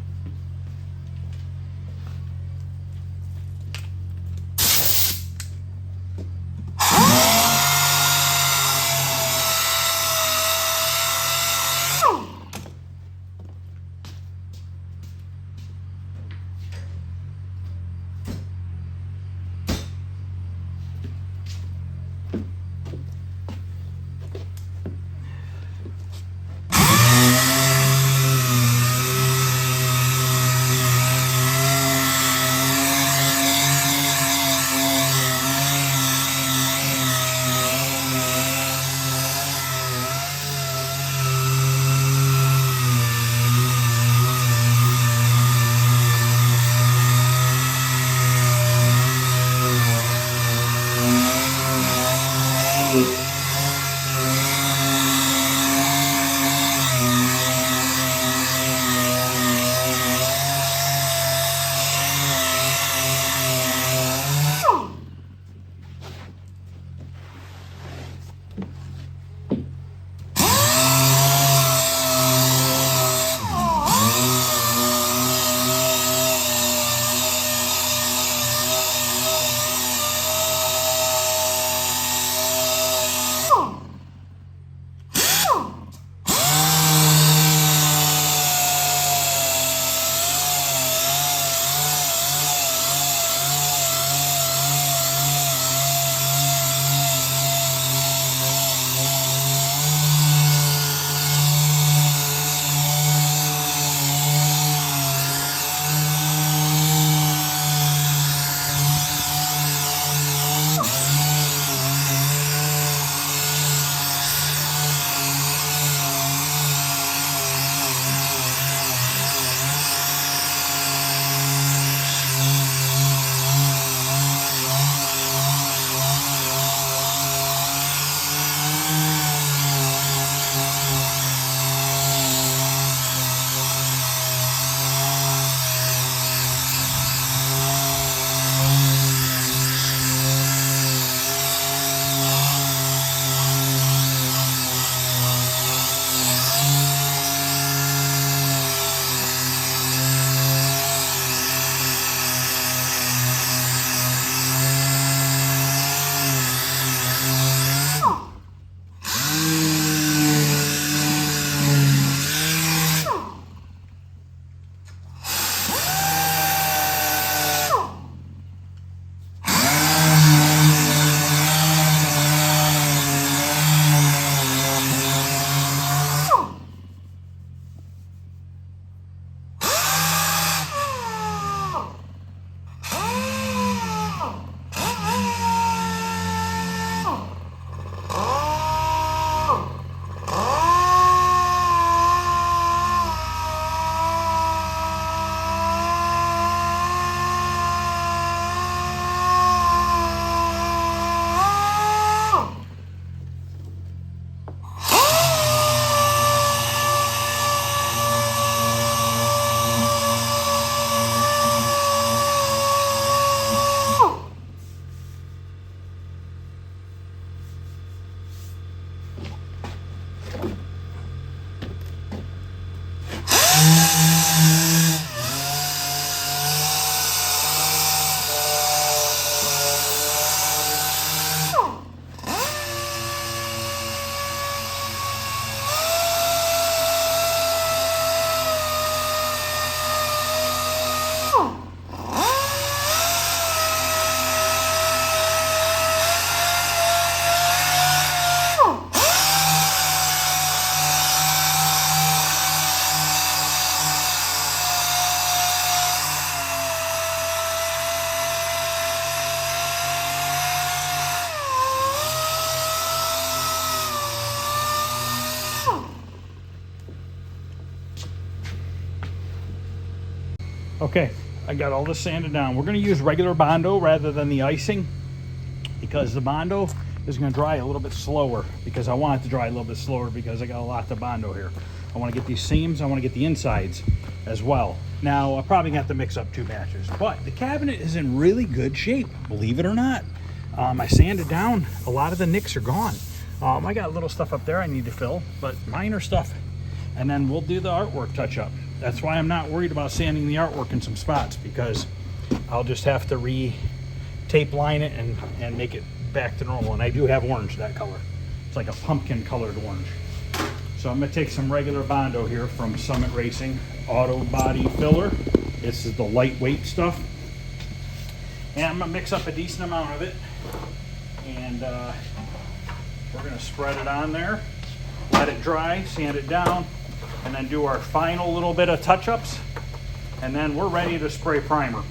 Okay, I got all this sanded down. We're gonna use regular Bondo rather than the icing because the Bondo is gonna dry a little bit slower, because I want it to dry a little bit slower because I got a lot of Bondo here. I wanna get these seams, I wanna get the insides as well. Now, I probably have to mix up 2 batches, but the cabinet is in really good shape, believe it or not. I sanded down, a lot of the nicks are gone. I got little stuff up there I need to fill, but minor stuff. And then we'll do the artwork touch up. That's why I'm not worried about sanding the artwork in some spots, because I'll just have to tape line it and make it back to normal. And I do have orange that color. It's like a pumpkin colored orange. So I'm gonna take some regular Bondo here from Summit Racing Auto Body Filler. This is the lightweight stuff. And I'm gonna mix up a decent amount of it. And we're gonna spread it on there, let it dry, sand it down, and then do our final little bit of touch-ups, and then we're ready to spray primer.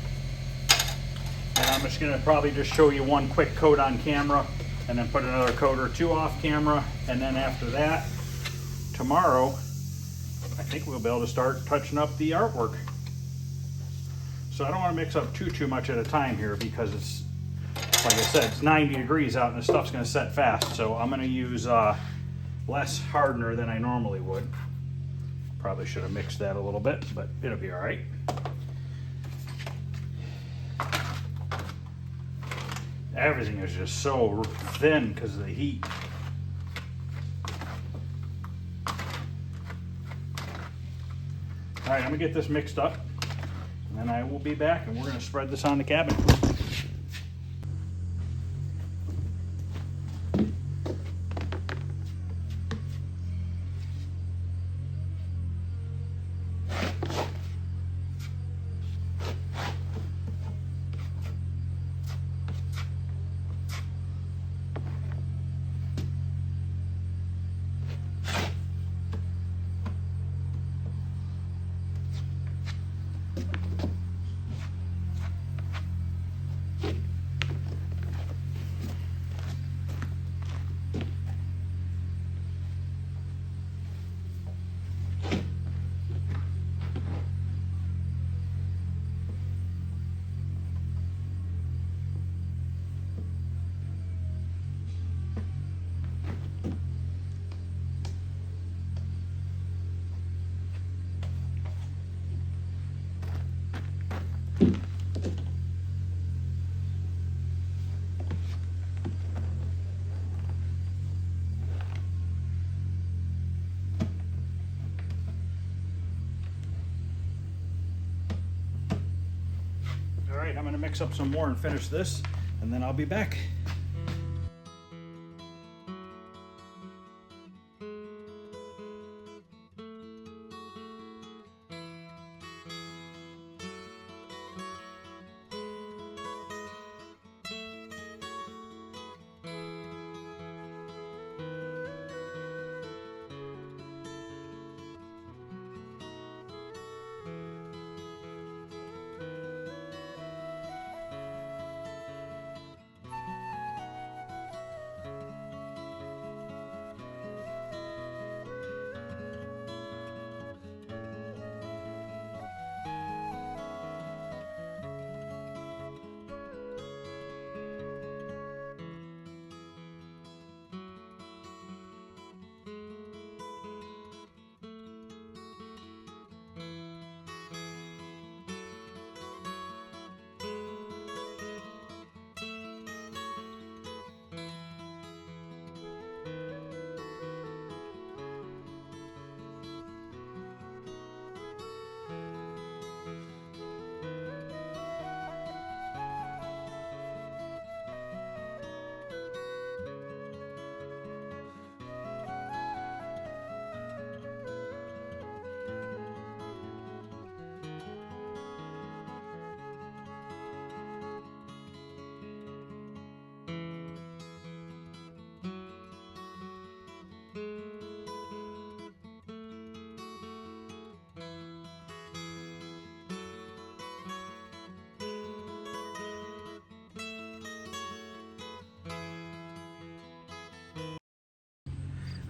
And I'm just gonna probably just show you one quick coat on camera, and then put another coat or 2 off camera, and then after that, tomorrow, I think we'll be able to start touching up the artwork. So I don't wanna mix up too much at a time here, because it's, like I said, it's 90 degrees out and the stuff's gonna set fast. So I'm gonna use less hardener than I normally would. Probably should have mixed that a little bit, but it'll be all right. Everything is just so thin because of the heat. All right, I'm gonna get this mixed up, and then I will be back, and we're gonna spread this on the cabinet. All right, I'm gonna mix up some more and finish this, and then I'll be back.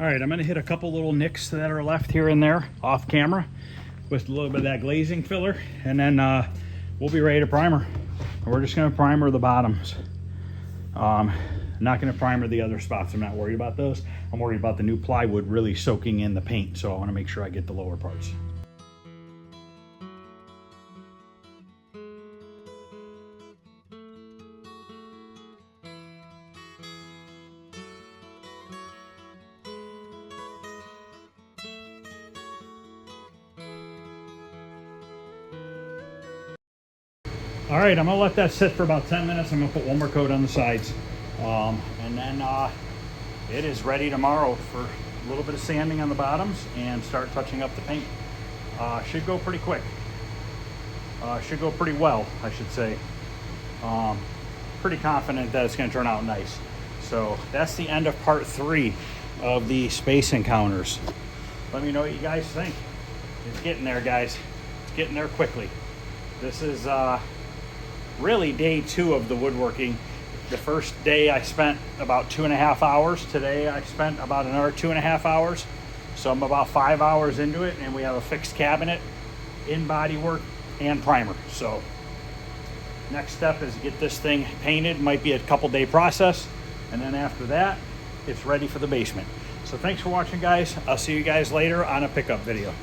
All right, I'm gonna hit a couple little nicks that are left here and there off camera. with a little bit of that glazing filler, and then we'll be ready to primer. And we're just gonna primer the bottoms. Not gonna primer the other spots. I'm not worried about those. I'm worried about the new plywood really soaking in the paint, so I wanna make sure I get the lower parts. All right, I'm gonna let that sit for about 10 minutes. I'm gonna put one more coat on the sides. And then it is ready tomorrow for a little bit of sanding on the bottoms and start touching up the paint. Should go pretty quick. Should go pretty well, I should say. Pretty confident that it's gonna turn out nice. So that's the end of part 3 of the space encounters. Let me know what you guys think. It's getting there, guys. It's getting there quickly. This is really day 2 of the woodworking. The first day I spent about 2.5 hours. Today I spent about another 2.5 hours. So I'm about 5 hours into it, and we have a fixed cabinet in bodywork and primer. So next step is get this thing painted. Might be a couple day process, and then after that it's ready for the basement. So thanks for watching, guys. I'll see you guys later on a pickup video.